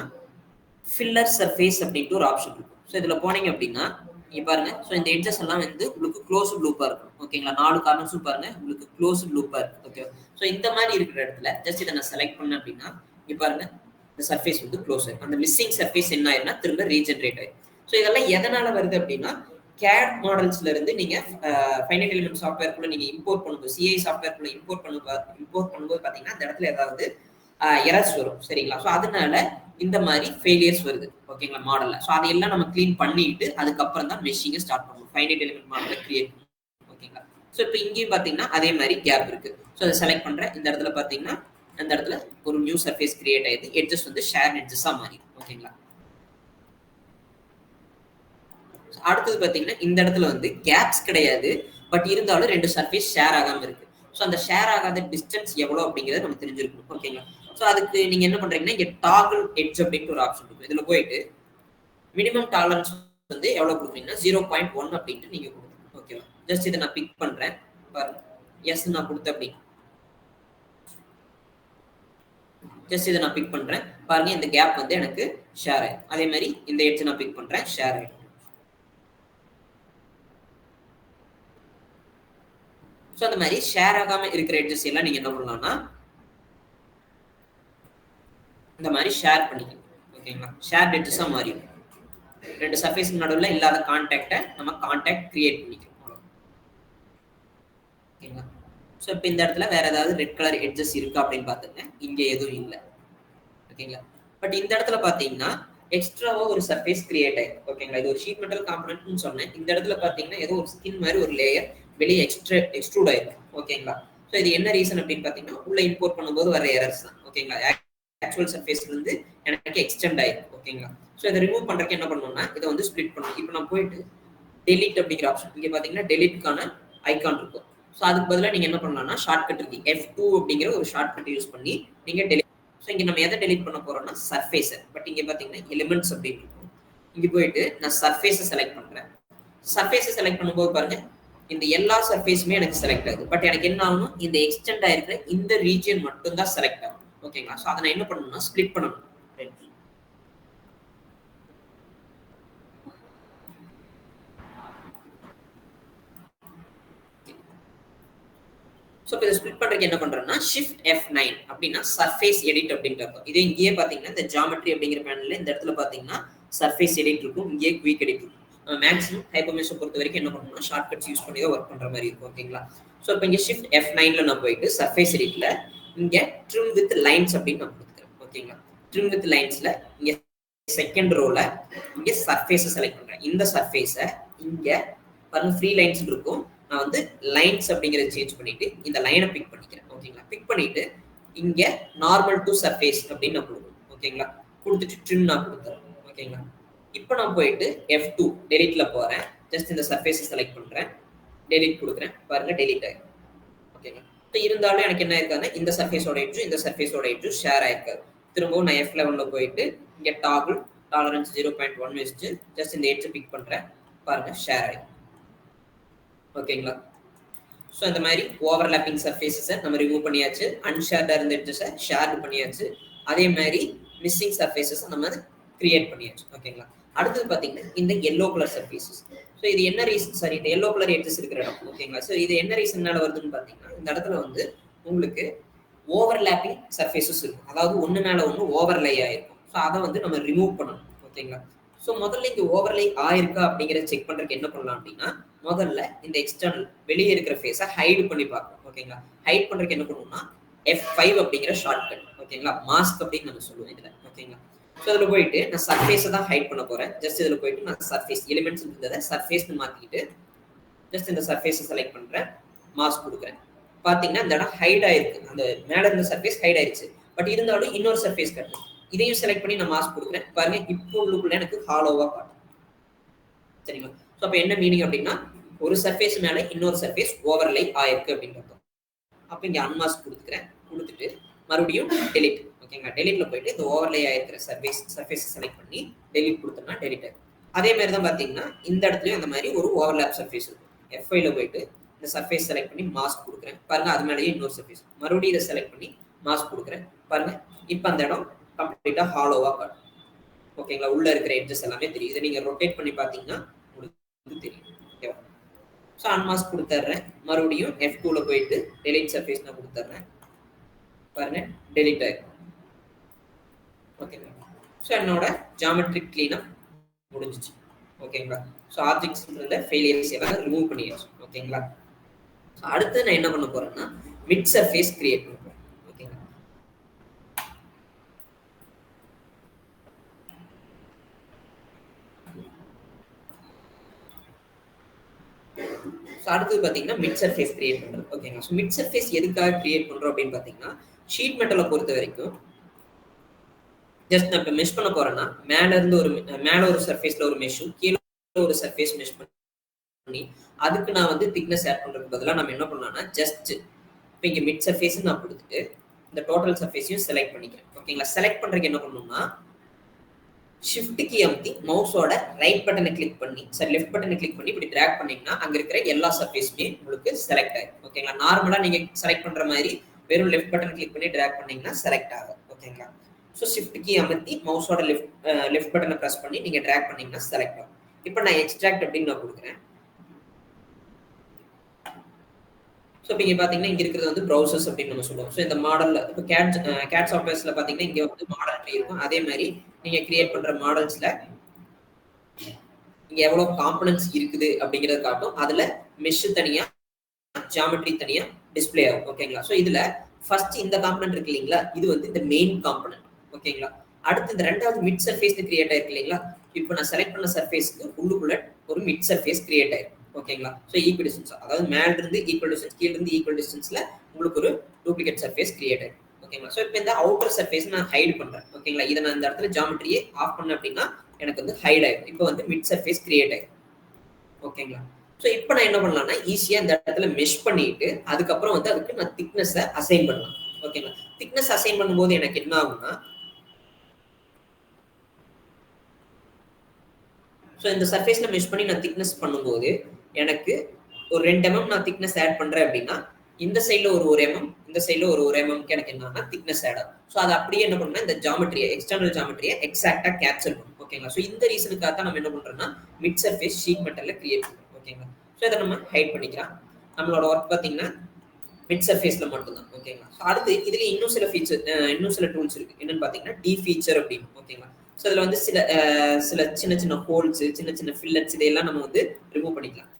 ஃபில்லர் சர்ஃபேஸ் அப்படின்ட்டு ஒரு ஆப்ஷன் இருக்கும். ஸோ இதுல போனீங்க அப்படின்னா இங்க பாருங்க. ஸோ இந்த எட்ஜஸ் எல்லாம் வந்து உங்களுக்கு க்ளோஸ் லூப்பா இருக்கும். ஓகேங்களா? 4 கார்னர்ஸும் பாருங்க உங்களுக்கு க்ளோஸ் லூப்பா இருக்கு. ஓகே. ஸோ இந்த மாதிரி இருக்கிற இடத்துல ஜஸ்ட் இதை நான் செலக்ட் பண்ணேன் அப்படின்னா இங்க பாருங்க இந்த சர்ஃபேஸ் வந்து க்ளோஸ் ஆயிடும். அந்த மிஸ்ஸிங் சர்ஃபேஸ் என்ன ஆயிரும்னா திரும்ப ரீஜென்ரேட் ஆயிடும். ஸோ இதெல்லாம் எதனால வருது அப்படின்னா CAD மாடல்ஸ்ல இருந்து நீங்க ஃபைனைட் எலிமெண்ட் சாஃப்ட்வேர்க்குள்ள நீங்க இம்போர்ட் பண்ணும்போது CI சாஃப்ட்வேர்க்குள்ள இம்போர்ட் பண்ணும்போது பாத்தீங்கன்னா அந்த இடத்துல ஏதாவது எரர்ஸ் வரும். சரிங்களா? ஸோ அதனால இந்த மாதிரி ஃபெயிலியர்ஸ் வருது. ஓகேங்களா? மாடல்ல. ஸோ அதையெல்லாம் நம்ம கிளீன் பண்ணிட்டு அதுக்கப்புறம் தான் மெஷிங்கை ஸ்டார்ட் பண்ணுவோம். ஃபைனைட் எலிமெண்ட் மாடலை கிரியேட் பண்ணுவோம். ஓகேங்களா? ஸோ இப்போ இங்கேயும் பாத்தீங்கன்னா அதே மாதிரி கேப் இருக்கு. ஸோ அதை செலக்ட் பண்றேன். இந்த இடத்துல பாத்தீங்கன்னா அந்த இடத்துல ஒரு நியூ சர்ஃபேஸ் கிரியேட் ஆயிடுது. எட்ஜஸ் வந்து ஷேர் எட்ஜஸா மாறிடும். ஓகேங்களா? அடுத்தது பாத்தீங்கன்னா இந்த இடத்துல வந்து கேப்ஸ் கிடையாது, பட் இருந்தாலும் ரெண்டு சர்ஃபேஸ் ஷேர் ஆகாம இருக்கு. ஸோ அந்த ஷேர் ஆகாத டிஸ்டன்ஸ் எவ்வளவு அப்படிங்கறத நம்ம தெரிஞ்சிருக்கணும். ஓகேங்களா? ஸோ அதுக்கு நீங்க என்ன பண்றீங்கன்னா இங்க டாகிள் எட்ஜ் அப்படின்ட்டு ஒரு ஆப்ஷன் இருக்கும். இதுல போயிட்டு மினிமம் டாலரன்ஸ் வந்து எவ்வளவு கொடுக்குறீங்கன்னா 0.1 அப்படின்ட்டு நீங்க கொடுக்கணும். ஓகேவா? ஜஸ்ட் இதை நான் பிக் பண்றேன் பாருங்க. எஸ் நான் கொடுத்தேன் அப்படி ஜஸ்ட் இதை நான் பிக் பண்றேன் பாருங்க. இந்த கேப் வந்து எனக்கு ஷேர் ஆயிடும். அதே மாதிரி இந்த எட்ஜ் நான் பிக் பண்றேன், ஷேர் ஆயிடும். ஸோ அந்த மாதிரி ஷேர் ஆகாம இருக்கிற எட்ஜஸ் எல்லாம் நீங்க என்ன பண்ணலாம்னா இந்த மாதிரி ஷேர் பண்ணிக்கணும். ஓகேங்களா? ஷேர் எட்ஜஸா மாறிடும். ரெண்டு சர்ஃபேஸ்க்கு நடுவில் இல்லாத கான்டாக்டை நம்ம கான்டாக்ட் கிரியேட் பண்ணிக்கணும். ஓகேங்களா? ஸோ இப்போ இந்த இடத்துல வேற ஏதாவது ரெட் கலர் எட்ஜஸ் இருக்கா அப்படின்னு பார்த்துங்க. இங்கே எதுவும் இல்லை. ஓகேங்களா? பட் இந்த இடத்துல பார்த்தீங்கன்னா எக்ஸ்ட்ராவா ஒரு சர்ஃபேஸ் கிரியேட் ஆயிடும். ஓகேங்களா? இது ஒரு ஷீட் மெட்டல் காம்பனன்ட்னு சொன்னேன். இந்த இடத்துல பார்த்தீங்கன்னா ஏதோ ஒரு ஸ்கின் மாதிரி ஒரு லேயர் வெளியே எக்ஸ்ட்ரூட் ஆயிருக்கும். ஓகேங்களா? ஸோ இது என்ன ரீசன் அப்படின்னு பார்த்தீங்கன்னா உள்ள இம்போர்ட் பண்ணும்போது வர எரர்ஸ் தான். ஓகேங்களா? ஆக்சுவல் சர்ஃபேஸ்ல இருந்து எனக்கு எக்ஸ்டெண்ட் ஆயிருக்கும். ஓகேங்களா? ஸோ இதை ரிமூவ் பண்றதுக்கு என்ன பண்ணணும்னா இதை வந்து ஸ்ப்ளிட் பண்ணணும். இப்போ நான் போயிட்டு டெலிட் அப்படிங்கிற ஆப்ஷன் இங்கே பார்த்தீங்கன்னா டெலிட்கான ஐகான் இருக்கும். ஸோ அதுக்கு பதிலாக நீங்க என்ன பண்ணலாம்னா ஷார்ட்கட் இருக்கு F2 அப்படிங்கிற ஒரு ஷார்ட்கட் யூஸ் பண்ணி நீங்க டெலிட். ஸோ இங்க நம்ம எதை டெலிட் பண்ண போறோம்னா சர்ஃபேஸை. பட் இங்க பார்த்தீங்கன்னா எலிமெண்ட்ஸ் அப்படின்னு இருக்கும். இங்க போயிட்டு நான் சர்ஃபேஸை செலக்ட் பண்றேன். சர்ஃபேஸை செலக்ட் பண்ணும்போது பாருங்க இந்த எல்லா சர்ஃபேஸுமே எனக்கு செலக்ட் ஆகுது. பட் எனக்கு என்ன ஆகணும் இந்த எக்ஸ்டெண்ட் ஆயிருக்கிற இந்த ரீஜியன் மட்டும் தான் செலக்ட் ஆகும். ஓகேங்களா? ஸோ அதை நான் என்ன பண்ணணும்னா ஸ்ப்ளிட் பண்ணணும். ஸோ இப்போ இதை ஸ்ப்ளிட் பண்றதுக்கு என்ன பண்றேன்னா ஷிஃப்ட் F9 அப்படின்னா சர்ஃபேஸ் எடிட் அப்படின்ட்டு இருக்கும். இதே இங்கேயே பார்த்தீங்கன்னா இந்த ஜாமெட்ரி அப்படிங்கிற பேனல்ல இந்த இடத்துல பார்த்தீங்கன்னா சர்ஃபேஸ் எடிட் இருக்கும், இங்கே குயிக் எடிட் இருக்கும். மேக்ஸிமம் ஹைப்பர்மேஷை பொறுத்த வரைக்கும் என்ன பண்ணணும்னா ஷார்ட்கட்ஸ் யூஸ் பண்ணி தான் ஒர்க் பண்ற மாதிரி இருக்கும். ஓகேங்களா? ஸோ இப்போ இங்கே ஷிஃப்ட் F9ல நான் போயிட்டு சர்ஃபேஸ் எடிட்ல இங்கே ட்ரிம் வித் லைன்ஸ் அப்படின்னு நான் கொடுத்துக்கிறேன். ஓகேங்களா? ட்ரிம் வித் லைன்ஸ்ல இங்கே செகண்ட் ரோல இங்கே சர்ஃபேஸை செலக்ட் பண்றேன். இந்த சர்ஃபேஸை இங்கே பாருங்க ஃப்ரீ லைன்ஸ் இருக்கும். நான் வந்து லைன்ஸ் அப்படிங்கறத சேஞ்ச் பண்ணிட்டு இந்த லைனை பிக் பண்ணிக்கிறேன். ஓகேங்களா? பிக் பண்ணிட்டு இங்க நார்மல் டு சர்ஃபேஸ் அப்படின்னு நான் கொடுக்கணும். ஓகேங்களா? கொடுத்துட்டு ட்ரிம் நான் கொடுத்துறேன். ஓகேங்களா? இப்போ நான் போயிட்டு F2 டெலிட்ல போறேன். ஜஸ்ட் இந்த சர்ஃபேஸை செலக்ட் பண்றேன், டெலிட் கொடுக்குறேன். பாருங்க டெலிட் ஆயிடும். ஓகேங்களா? இப்போ இருந்தாலும் எனக்கு என்ன ஆயிருக்காதுன்னா இந்த சர்ஃபேஸோட எட்ஜும் இந்த சர்ஃபேஸோட எட்ஜும் ஷேர் ஆயிருக்காது. திரும்பவும் நான் F11ல போயிட்டு இங்க டாகிள் டாலரன்ஸ் 0.1 வச்சு ஜஸ்ட் இந்த எட்ஜை பிக் பண்றேன். பாருங்க ஷேர் ஆயிடும். ஓகேங்களா? ஸோ இந்த மாதிரி ஓவர்லாப்பிங் சர்ஃபேஸஸை நம்ம ரிமூவ் பண்ணியாச்சு. அன்ஷேர்டாக இருந்த எட்ஜஸை ஷேர்டு பண்ணியாச்சு. அதே மாதிரி மிஸ்ஸிங் சர்ஃபேஸஸை நம்ம கிரியேட் பண்ணியாச்சு. ஓகேங்களா? அடுத்தது பார்த்தீங்கன்னா இந்த எல்லோ கலர் சர்ஃபேஸஸ். ஸோ இது என்ன ரீசன் சார் இந்த எல்லோ கலர் எட்ஜஸ் இருக்கிற இடம். ஓகேங்களா? ஸோ இது என்ன ரீசன்னால வருதுன்னு பார்த்தீங்கன்னா இந்த இடத்துல வந்து உங்களுக்கு ஓவர்லாப்பிங் சர்ஃபேஸஸ் இருக்கும். அதாவது ஒன்று மேலே ஒன்று ஓவர்லே ஆயிருக்கும். ஸோ அதை வந்து நம்ம ரிமூவ் பண்ணணும். ஓகேங்களா? ஸோ முதல்ல இங்கே ஓவர்லே ஆயிருக்கா அப்படிங்கிறத செக் பண்ணுறதுக்கு என்ன பண்ணலாம் அப்படின்னா முதல்ல இந்த எக்ஸ்டர்னல் வெளியே இருக்கிற ஃபேஸை ஹைட் பண்ணி பார்க்கணும். ஓகேங்களா? ஹைட் பண்றதுக்கு என்ன பண்ணுவோம்னா F5 அப்படிங்கிற ஷார்ட்கட். ஓகேங்களா? மாஸ்க் அப்படின்னு நம்ம சொல்லுவோம் இதுல. ஓகேங்களா? ஸோ இதுல போயிட்டு நான் சர்ஃபேஸை தான் ஹைட் பண்ண போறேன். ஜஸ்ட் இதுல போயிட்டு நான் சர்ஃபேஸ் எலிமெண்ட்ஸ் இருந்ததை சர்ஃபேஸ்னு மாத்திக்கிட்டு ஜஸ்ட் இந்த சர்ஃபேஸை செலக்ட் பண்றேன், மாஸ்க் கொடுக்குறேன். பாத்தீங்கன்னா இந்த இடம் ஹைட் ஆயிருக்கு. அந்த மேல இருந்த சர்ஃபேஸ் ஹைட் ஆயிருச்சு. பட் இருந்தாலும் இன்னொரு சர்ஃபேஸ் கட்டணும். இதையும் செலக்ட் பண்ணி நான் மாஸ்க் கொடுக்குறேன். பாருங்க இப்போ உள்ளுக்குள்ள எனக்கு ஹாலோவா காட்டும். சரிங்களா? ஸோ அப்போ என்ன மீனிங் அப்படின்னா ஒரு சர்ஃபேஸ் மேலே இன்னொரு சர்ஃபேஸ் ஓவர்லை ஆயிருக்கு அப்படின்றது. அப்போ இங்கே அன்மாஸ்க் கொடுத்துக்கிறேன். கொடுத்துட்டு மறுபடியும் டெலிட். ஓகேங்களா? டெலிட்ல போயிட்டு இந்த ஓவர்லை ஆயிருக்கிற சர்ஃபேஸ் செலக்ட் பண்ணி டெலிட் கொடுத்தோம்னா டெலிட் ஆகும். அதே மாதிரி தான் பார்த்தீங்கன்னா இந்த இடத்துலையும் இந்த மாதிரி ஒரு ஓவர்லேப் சர்ஃபேஸ் இருக்கும். F5ல போயிட்டு இந்த சர்ஃபேஸ் செலக்ட் பண்ணி மாஸ்க் கொடுக்குறேன். பாருங்க அது மேலேயே இன்னொரு சர்ஃபேஸ். மறுபடியும் இதை செலக்ட் பண்ணி மாஸ்க் கொடுக்குறேன். பாருங்க இப்போ அந்த இடம் கம்ப்ளீட்டாக ஹாலோவாக காட்டும். ஓகேங்களா? உள்ள இருக்கிற எட்ஜஸ் எல்லாமே தெரியும். இதை நீங்க ரொட்டேட் பண்ணி பார்த்தீங்கன்னா உங்களுக்கு தெரியும். ஓகேவா? ஸோ அன்மாஸ்க் கொடுத்துட்றேன். மறுபடியும் F2ல போயிட்டு டெலிட் சர்ஃபேஸ் நான் கொடுத்துட்றேன். பாருங்க டெலிட் ஆகிடும். ஓகேங்களா? ஸோ என்னோட ஜாமெட்ரிக் கிளீனப் முடிஞ்சிச்சு. ஓகேங்களா? ஸோ ஆப்ஜெக்ட்ஸ் ஃபெயிலியர்ஸ் எல்லாம் ரிமூவ் பண்ணியாச்சு. ஓகேங்களா? அடுத்து நான் என்ன பண்ண போறேன்னா மிட் சர்ஃபேஸ் கிரியேட் பண்ண போறேன். ஓகேங்களா? அடுத்தது பாத்தீங்கன்னா மிட் சர்ஃபேஸ் கிரியேட் பண்றது. ஓகேங்களா? ஸோ மிட் சர்ஃபேஸ் எதுக்காக கிரியேட் பண்றோம் அப்படின்னு பாத்தீங்கன்னா ஷீட் மெட்டலை பொறுத்த வரைக்கும் ஜஸ்ட் நான் இப்போ மெஷ் பண்ண போறேன்னா மேல ஒரு சர்ஃபேஸ்ல ஒரு மெஷும் கீழே ஒரு சர்ஃபேஸ் மெஷ் பண்ணி அதுக்கு நான் வந்து திக்னஸ் ஆட் பண்றதுக்கு பதிலாக நம்ம என்ன பண்ணலாம்னா ஜஸ்ட் இப்போ இங்கே மிட் சர்ஃபேஸ் நான் கொடுத்துட்டு இந்த டோட்டல் சர்ஃபேஸையும் செலக்ட் பண்ணிக்கிறேன். ஓகேங்களா? செலக்ட் பண்றதுக்கு என்ன பண்ணணும்னா ஷிஃப்ட் கீ அமுத்தி மவுஸோட ரைட் பட்டனை கிளிக் பண்ணி லெஃப்ட் பட்டனை கிளிக் பண்ணி இப்படி டிராக் பண்ணீங்கன்னா அங்க இருக்கிற எல்லா சர்ஃபேஸுமே உங்களுக்கு செலக்ட் ஆகும். ஓகேங்களா? நார்மலா நீங்க செலக்ட் பண்ற மாதிரி வெறும் லெஃப்ட் பட்டன் கிளிக் பண்ணி டிராக் பண்ணீங்கன்னா செலக்ட் ஆகும். ஓகேங்களா? ஸோ ஷிஃப்ட் கீ அமுத்தி மவுஸோட லெஃப்ட் பட்டனை ப்ரெஸ் பண்ணி நீங்க டிராக் பண்ணீங்கன்னா செலக்ட் ஆகும். இப்போ நான் எக்ஸ்ட்ராக்ட் அப்படின்னு நான் கொடுக்குறேன். ஸோ இப்போ இங்கே பார்த்தீங்கன்னா இங்கே இருக்கிறது வந்து ப்ரௌசர்ஸ் அப்படின்னு நம்ம சொல்லுவோம். ஸோ இந்த மாடலில் இப்போ கேட் சாஃப்ட்வேர்ஸில் பார்த்தீங்கன்னா இங்கே வந்து மாடல் ட்ரீ இருக்கும். அதே மாதிரி நீங்கள் கிரியேட் பண்ணுற மாடல்ஸில் இங்கே எவ்வளோ காம்பனன்ட்ஸ் இருக்குது அப்படிங்கிறத காட்டும். அதில் மெஷ் தனியாக, ஜியாமெட்ரி தனியாக டிஸ்பிளே ஆகும். ஓகேங்களா? ஸோ இதில் ஃபர்ஸ்ட் இந்த காம்பனன்ட் இருக்கு இல்லைங்களா, இது வந்து இந்த மெயின் காம்பனன்ட். ஓகேங்களா? அடுத்து இந்த ரெண்டாவது மிட் சர்ஃபேஸ் கிரியேட் ஆயிருக்கு இல்லைங்களா, இப்போ நான் செலக்ட் பண்ண சர்ஃபேஸ்க்கு உள்ளுக்குள்ள ஒரு மிட் சர்ஃபேஸ் கிரியேட் ஆயிருக்கு. ஓகேங்களா? ஸோ ஈக்குவல் டிஸ்டன்ஸ், அதாவது மேல இருந்து ஈக்குவல் டிஸ்டன்ஸ், கீழ இருந்து ஈக்குவல் டிஸ்டன்ஸ்ல உங்களுக்கு ஒரு டூப்ளிகேட் சர்ஃபேஸ் கிரியேட் ஆயிருக்கு. ஓகேங்களா? ஸோ இப்போ இந்த அவுட்டர் சர்ஃபேஸ் நான் ஹைட் பண்றேன். ஓகேங்களா? இதை நான் இந்த இடத்துல ஜியாமெட்ரியே ஆஃப் பண்ணேன் அப்படின்னா எனக்கு வந்து ஹைட் ஆயிடும். இப்போ வந்து மிட் சர்ஃபேஸ் கிரியேட் ஆயிடும். ஓகேங்களா? ஸோ இப்போ நான் என்ன பண்ணலாம்னா ஈஸியா இந்த இடத்துல மெஷ் பண்ணிட்டு அதுக்கப்புறம் வந்து அதுக்கு நான் திக்னஸை அசைன் பண்ணலாம். ஓகேங்களா? திக்னஸ் அசைன் பண்ணும்போது எனக்கு என்ன ஆகும்னா, ஸோ இந்த சர்ஃபேஸ்ல மெஷ் பண்ணி நான் திக்னஸ் பண்ணும்போது எனக்கு ஒரு 2 mm நான் திக்னஸ் ஆட் பண்றேன் அப்படின்னா இந்த சைட்ல ஒரு mm, இந்த சைட்ல ஒரு mmக்கு எனக்கு என்னன்னா திக்னஸ் ஆட் ஆகும். ஸோ அது அப்படியே என்ன பண்ணா இந்த ஜியாமெட்ரியை, எக்ஸ்டர்னல் ஜியாமெட்ரியை எக்ஸாக்டா கேப்சர் பண்ணும். ஓகேங்களா? ஸோ இந்த ரீசனுக்காக தான் நம்ம என்ன பண்றோம்னா மிட் சர்ஃபேஸ் ஷீட் மெட்டல்ல கிரியேட் பண்ணுறோம். ஓகேங்களா? ஸோ இதை நம்ம ஹைட் பண்ணிக்கலாம். நம்மளோட ஒர்க் பார்த்தீங்கன்னா மிட் சர்ஃபேஸ்ல மட்டும்தான். ஓகேங்களா? ஸோ அடுத்து இதுல இன்னும் சில ஃபீச்சர், இன்னும் சில டூல்ஸ் இருக்கு. என்னன்னு பாத்தீங்கன்னா டி ஃபீச்சர் அப்படின்னு. ஓகேங்களா? ஸோ இதுல வந்து சில சின்ன சின்ன ஹோல்ஸ், சின்ன சின்ன ஃபில்லட்ஸ் இதெல்லாம் நம்ம வந்து ரிமூவ் பண்ணிக்கலாம்.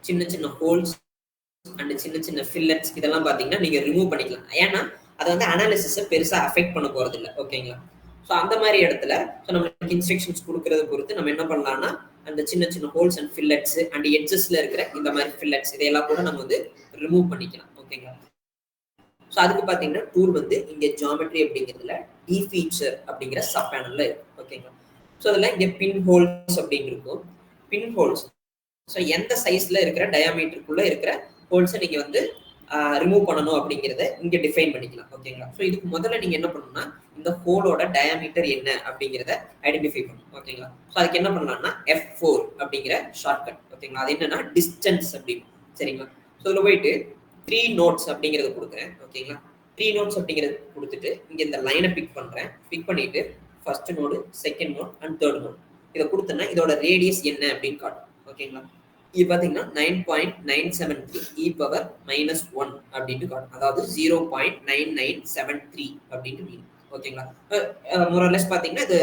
சின்ன சின்ன ஹோல்ஸ் அண்ட் சின்ன சின்ன ஃபில்லட்ஸ் இதெல்லாம் பாத்தீங்கன்னா நீங்க ரிமூவ் பண்ணிக்கலாம். ஏன்னா அது வந்து அனாலிசிஸை பெருசா அஃபெக்ட் பண்ண போறது இல்லை. ஓகேங்களா? ஸோ அந்த மாதிரி இடத்துல நம்மளுக்கு இன்ஸ்ட்ரக்ஷன்ஸ் கொடுக்கறத பொறுத்து நம்ம என்ன பண்ணலாம்னா அந்த சின்ன சின்ன ஹோல்ஸ் அண்ட் ஃபில்லட்ஸ் அண்ட் எட்ஜஸ்ல இருக்கிற இந்த மாதிரி ஃபில்லட்ஸ் இதையெல்லாம் கூட நம்ம வந்து ரிமூவ் பண்ணிக்கலாம். ஓகேங்களா? ஸோ அதுக்கு பார்த்தீங்கன்னா டூல் வந்து இங்கே ஜியாமெட்ரி அப்படிங்கிறதுல டி ஃபீச்சர் அப்படிங்கிற சப் பேனல்ல இருக்கு. ஓகேங்களா? ஸோ அதில் இங்கே பின் ஹோல்ஸ் அப்படின்னு இருக்கும். பின் ஹோல்ஸ் ஸோ எந்த சைஸ்ல இருக்கிற டயாமீட்டருக்குள்ள இருக்கிற ஹோல்ஸை நீங்க வந்து ரிமூவ் பண்ணணும் அப்படிங்கிறத இங்க டிஃபைன் பண்ணிக்கலாம். ஓகேங்களா? ஸோ இதுக்கு முதல்ல நீங்க என்ன பண்ணணும்னா இந்த ஹோலோட டயாமீட்டர் என்ன அப்படிங்கிறத ஐடென்டிஃபை பண்ணணும். ஓகேங்களா? ஸோ அதுக்கு என்ன பண்ணலாம்னா F4 அப்படிங்கிற ஷார்ட்கட். ஓகேங்களா? அது என்னன்னா டிஸ்டன்ஸ் அப்படின்னு. சரிங்களா? ஸோ இதில் போயிட்டு 3 நோட்ஸ் அப்படிங்கிறத கொடுக்குறேன். ஓகேங்களா? 3 நோட்ஸ் அப்படிங்கிறது கொடுத்துட்டு இங்க இந்த லைனை பிக் பண்றேன். பிக் பண்ணிட்டு first node, second node and third node இதை கொடுத்தேன்னா இதோட ரேடியஸ் என்ன அப்படின்னு காட்டும். ஓகேங்களா? இது பார்த்தீங்கன்னா 9.973 e பவர் -1 அப்படின்னு காட்டும். அதாவது 0.9973 அப்படின்னு மீன். ஓகேங்களா? மோரலெஸ் பார்த்தீங்கன்னா இது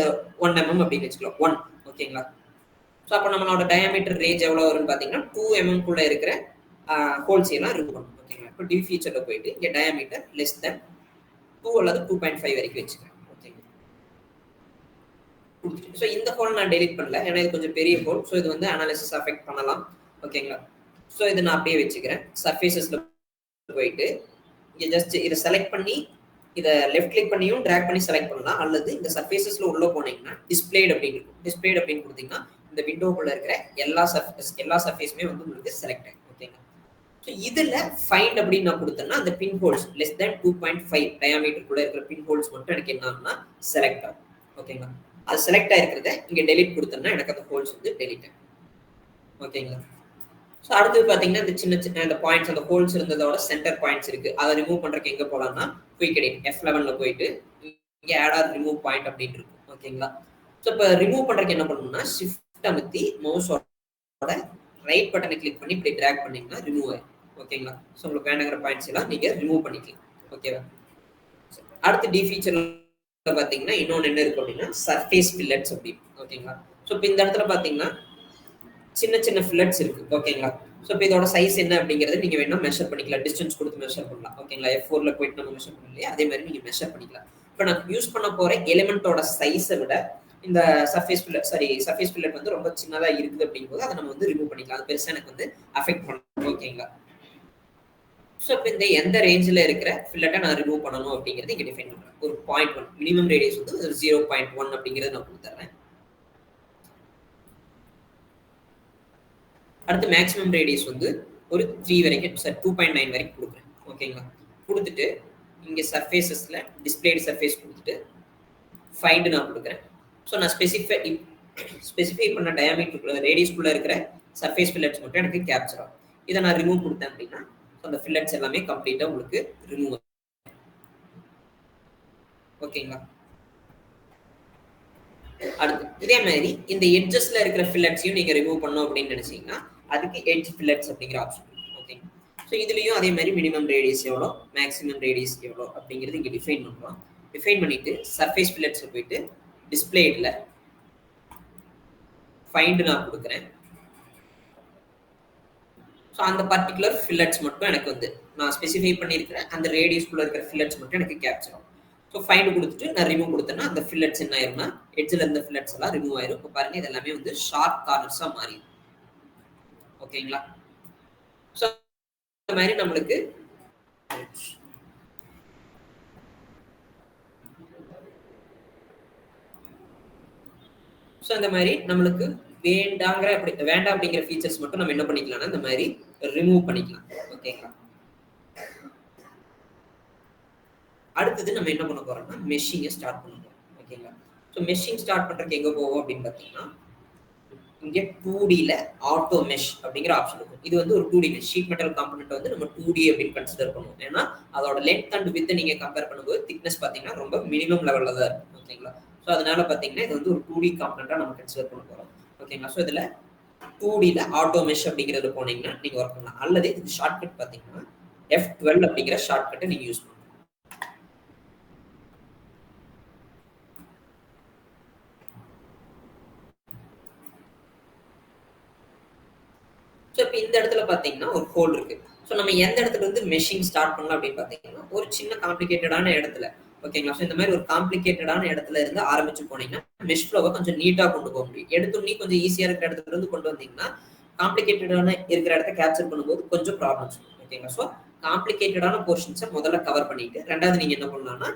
1 mm அப்படின்னு வச்சுக்கலாம். 1. ஓகேங்களா? ஸோ அப்போ நம்மளோட டயாமீட்டர் ரேஞ்ச் எவ்வளோ வரும்னு பார்த்தீங்கன்னா 2 mm குள்ள இருக்கிற ஹோல்ஸ் எல்லாம் ரிமூவ் பண்ணும். ஓகேங்களா? இப்போ டி ஃபீச்சர்ல போயிட்டு இங்கே டயாமீட்டர் லெஸ் தென் 2 அல்லது 2.5 வரைக்கும் வச்சுக்கிறேன். ஸோ இந்த ஹோல் நான் டெலிட் பண்ணல, ஏன்னா இது கொஞ்சம் பெரிய ஹோல். ஸோ இது வந்து அனாலிசிஸ் அஃபெக்ட் பண்ணலாம். ஓகேங்களா? ஸோ இதை நான் அப்படியே வச்சுக்கிறேன். சர்ஃபேசஸ்ல போயிட்டு இங்கே ஜஸ்ட் இதை செலக்ட் பண்ணி இதை லெஃப்ட் கிளிக் பண்ணியும் ட்ராக் பண்ணி செலக்ட் பண்ணலாம். அல்லது இந்த சர்ஃபேசஸ்ல உள்ள போனீங்கன்னா டிஸ்பிளேட் அப்படின்னு இருக்கும். டிஸ்பிளேட் அப்படின்னு கொடுத்தீங்கன்னா இந்த விண்டோக்குள்ள இருக்கிற எல்லா சர்ஃபேஸுமே வந்து உங்களுக்கு செலக்ட் ஆகும். ஓகேங்களா? ஸோ இதுல ஃபைண்ட் அப்படின்னு நான் கொடுத்தேன்னா அந்த பின் ஹோல்ஸ் லெஸ் தேன் 2.5 டயாமீட்டருக்குள்ள இருக்கிற பின் ஹோல்ஸ் மட்டும் எனக்கு என்ன ஆகும்னா செலக்ட் ஆகும். ஓகேங்களா? அது செலக்ட் ஆயிருக்கிறத இங்க டெலிட் கொடுத்தோம்னா எனக்கு அந்த ஹோல்ஸ் வந்து டெலிட் ஆகும். ஓகேங்களா? ஸோ அடுத்து பார்த்தீங்கன்னா இந்த சின்ன சின்ன அந்த பாயிண்ட்ஸ், அந்த ஹோல்ஸ் இருந்ததோட சென்டர் பாயிண்ட்ஸ் இருக்கு. அதை ரிமூவ் பண்றதுக்கு எங்க போலாம்னா குயிக் எடிட் F11ல போயிட்டு இங்க ஆட் ஆர் ரிமூவ் பாயிண்ட் அப்படின்னு இருக்கும். ஓகேங்களா? ஸோ இப்போ ரிமூவ் பண்றதுக்கு என்ன பண்ணணும்னா ஷிஃப்ட் அமுத்தி மவுஸோட ரைட் பட்டனை கிளிக் பண்ணி இப்படி டிராக் பண்ணீங்கன்னா ரிமூவ் ஆயிடும். ஓகேங்களா? ஸோ உங்களுக்கு வேணுங்கிற பாயிண்ட்ஸ் எல்லாம் நீங்க ரிமூவ் பண்ணிக்கலாம். ஓகேவா? அடுத்து டி ஃபீச்சர் பாத்தீங்கன்னா இன்னொன்று என்ன இருக்கு அப்படின்னா சர்ஃபேஸ் ஃபில்லட்ஸ் அப்படின்னு. ஓகேங்களா? ஸோ இப்போ இந்த இடத்துல பாத்தீங்கன்னா சின்ன சின்ன ஃபில்லட்ஸ் இருக்கு. ஓகேங்களா? ஸோ இப்போ இதோட சைஸ் என்ன அப்படிங்கறது நீங்க வேணா மெஷர் பண்ணிக்கலாம். டிஸ்டன்ஸ் கொடுத்து மெஷர் பண்ணலாம். ஓகேங்களா? F4ல போயிட்டு நம்ம மெஷர் பண்ணலையே, அதே மாதிரி நீங்க மெஷர் பண்ணிக்கலாம். இப்போ நான் யூஸ் பண்ண போற எலிமெண்டோட சைஸை விட இந்த சர்ஃபேஸ் ஃபில்லட் வந்து ரொம்ப சின்னதா இருக்குது அப்படிங்கும்போது அதை நம்ம வந்து ரிமூவ் பண்ணிக்கலாம். அது பெருசா எனக்கு வந்து அஃபெக்ட் பண்ணணும். ஓகேங்களா? ஸோ இப்போ இந்த எந்த ரேஞ்சில் இருக்கிற ஃபில்லட்டை நான் ரிமூவ் பண்ணணும் அப்படிங்கிறது இங்கே டிஃபைன் பண்ணுறேன். ஒரு 0.1 மினிமம் ரேடியஸ் வந்து 0.1 அப்படிங்கிறது நான் கொடுத்துட்றேன். அடுத்து மேக்ஸிமம் ரேடியஸ் வந்து ஒரு 3 வரைக்கும் சார் 2.9 வரைக்கும் கொடுக்குறேன். ஓகேங்களா? கொடுத்துட்டு இங்கே சர்ஃபேசஸில் டிஸ்பிளேடு சர்ஃபேஸ் கொடுத்துட்டு ஃபைண்டு நான் கொடுக்குறேன். ஸோ நான் ஸ்பெசிஃபை பண்ண டயாமீட்டருக்குள்ள ரேடியஸ்குள்ளே இருக்கிற சர்ஃபேஸ் ஃபில்லட்ஸ் மட்டும் எனக்கு கேப்சர் ஆகும். இதை நான் ரிமூவ் கொடுத்தேன் அப்படின்னா அந்த ஃபில்லட்ஸ் எல்லாமே கம்ப்ளீட்டாக உங்களுக்கு ரிமூவ் ஆகும். ஓகேங்களா? அடுத்து இதே மாதிரி இந்த எட்ஜஸ்ல இருக்கிற ஃபில்லட்ஸையும் நீங்க ரிமூவ் பண்ணணும் அப்படின்னு நினைச்சீங்கன்னா அதுக்கு எட்ஜ் ஃபில்லட்ஸ் அப்படிங்கிற ஆப்ஷன் இருக்கு. ஓகே, ஸோ இதுலயும் அதே மாதிரி மினிமம் ரேடியஸ் எவ்வளோ, மேக்ஸிமம் ரேடியஸ் எவ்வளோ அப்படிங்கிறது இங்கே டிஃபைன் பண்ணுறோம். டிஃபைன் பண்ணிட்டு சர்ஃபேஸ் ஃபில்லட்ஸில் போயிட்டு டிஸ்பிளேல ஃபைண்ட் நான் கொடுக்குறேன். ஸோ அந்த பர்டிகுலர் ஃபில்லட்ஸ் மட்டும் எனக்கு வந்து நான் ஸ்பெசிஃபை பண்ணியிருக்கிறேன் அந்த ரேடியஸ்குள்ள இருக்கிற ஃபில்லட்ஸ் மட்டும் எனக்கு கேப்சர் ஆகும். ஸோ ஃபைண்ட் கொடுத்துட்டு நான் ரிமூவ் கொடுத்தேன்னா அந்த ஃபில்லட்ஸ் என்ன ஆயிரும்னா எட்ஜில் இருந்த ஃபில்லட்ஸ் எல்லாம் ரிமூவ் ஆயிரும். இப்போ பாருங்க இது எல்லாமே வந்து ஷார்ப் கார்னர்ஸாக மாறிடும். ஓகேங்களா? ஸோ இந்த மாதிரி நம்மளுக்கு ஸோ இந்த மாதிரி நம்மளுக்கு வேண்டாம் அப்படிங்கிற ஃபீச்சர்ஸ் மட்டும் நம்ம என்ன பண்ணிக்கலாம்னா இந்த மாதிரி ரிமூவ் பண்ணிக்கலாம். ஓகேங்களா? அடுத்தது நம்ம என்ன பண்ண போறோம்னா மெஷிங்கை ஸ்டார்ட் பண்ண போறோம். ஓகேங்களா? ஸோ மெஷிங் ஸ்டார்ட் பண்றதுக்கு எங்க போவோம் அப்படின்னு பார்த்தீங்கன்னா இங்கே 2Dல ஆட்டோ மெஷ் அப்படிங்கிற ஆப்ஷன் இருக்கும். இது வந்து ஒரு 2D mesh sheet metal component வந்து நம்ம 2D அப்படின்னு கன்சிடர் பண்ணுவோம். ஏன்னா அதோட லென்த் அண்ட் வித் நீங்க கம்பேர் பண்ணும்போது திக்னஸ் பார்த்தீங்கன்னா ரொம்ப மினிமம் லெவல்ல தான் இருக்கும். ஓகேங்களா? ஸோ அதனால பார்த்தீங்கன்னா இது வந்து ஒரு 2D காம்பனண்டா நம்ம கன்சிடர் பண்ண போறோம். ஓகேங்களா? ஸோ இதுல 2Dல ஆட்டோ மெஷ் அப்படிங்கிறது போனீங்கன்னா நீங்க ஒர்க் பண்ணலாம். அல்லது இது ஷார்ட்கட் பார்த்தீங்கன்னா F12 அப்படிங்கிற ஷார்ட்கட்டை நீங்க யூஸ் பண்ணலாம். ஸோ இப்போ இந்த இடத்துல பார்த்தீங்கன்னா ஒரு ஹோல் இருக்கு. ஸோ நம்ம எந்த இடத்துல இருந்து மெஷின் ஸ்டார்ட் பண்ணலாம் அப்படின்னு பார்த்தீங்கன்னா ஒரு சின்ன காம்ப்ளிகேட்டடான இடத்துல. ஓகேங்களா? ஸோ இந்த மாதிரி ஒரு காம்ப்ளிகேட்டடான இடத்துல இருந்து ஆரம்பிச்சு போனீங்கன்னா மெஷ் ஃப்ளோவை கொஞ்சம் நீட்டாக கொண்டு போக முடியும். எடுத்தோடனே கொஞ்சம் ஈஸியாக இருக்கிற இடத்துல இருந்து கொண்டு வந்தீங்கன்னா காம்ப்ளிகேட்டடான இருக்கிற இடத்த கேப்சர் பண்ணும்போது கொஞ்சம் ப்ராப்ளம்ஸ். ஓகேங்களா? ஸோ காம்ப்ளிகேட்டடான போர்ஷன்ஸை முதல்ல கவர் பண்ணிட்டு ரெண்டாவது நீங்க என்ன பண்ணலாம்னா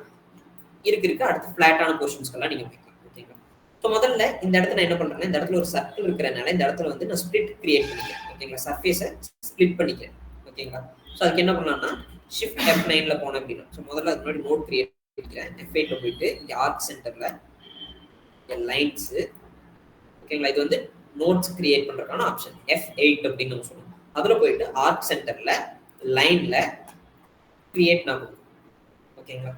இருக்கு அடுத்து ஃபிளாட்டான போர்ஷன்ஸ்க்கெல்லாம் நீங்க வைக்கலாம். ஓகேங்களா? ஸோ முதல்ல இந்த இடத்துல நான் என்ன பண்றேன்னா இந்த இடத்துல ஒரு சர்க்கிள் இருக்கிறனால இந்த இடத்துல வந்து நான் ஸ்பிளிட் கிரியேட் பண்ணிக்கிறேன். ஓகேங்களா? சர்ஃபேஸை ஸ்பிளிட் பண்ணிக்கிறேன். ஓகேங்களா? ஸோ அதுக்கு என்ன பண்ணலாம்னா ஷிஃப்ட் F9ல போனேன் அப்படின்னா ஸோ முதல்ல அதுக்கு முன்னாடி நோட் கிரியேட் பண்ணிக்கிறேன். F8ல போயிட்டு இங்கே ஆர்க் சென்டர்ல லைன்ஸ். ஓகேங்களா? இது வந்து நோட்ஸ் கிரியேட் பண்றதுக்கான ஆப்ஷன் F8 அப்படின்னு நம்ம சொல்லுவோம். அதுல போயிட்டு ஆர்க் சென்டர்ல லைன்ல கிரியேட் நான் கொடுக்கும். ஓகேங்களா?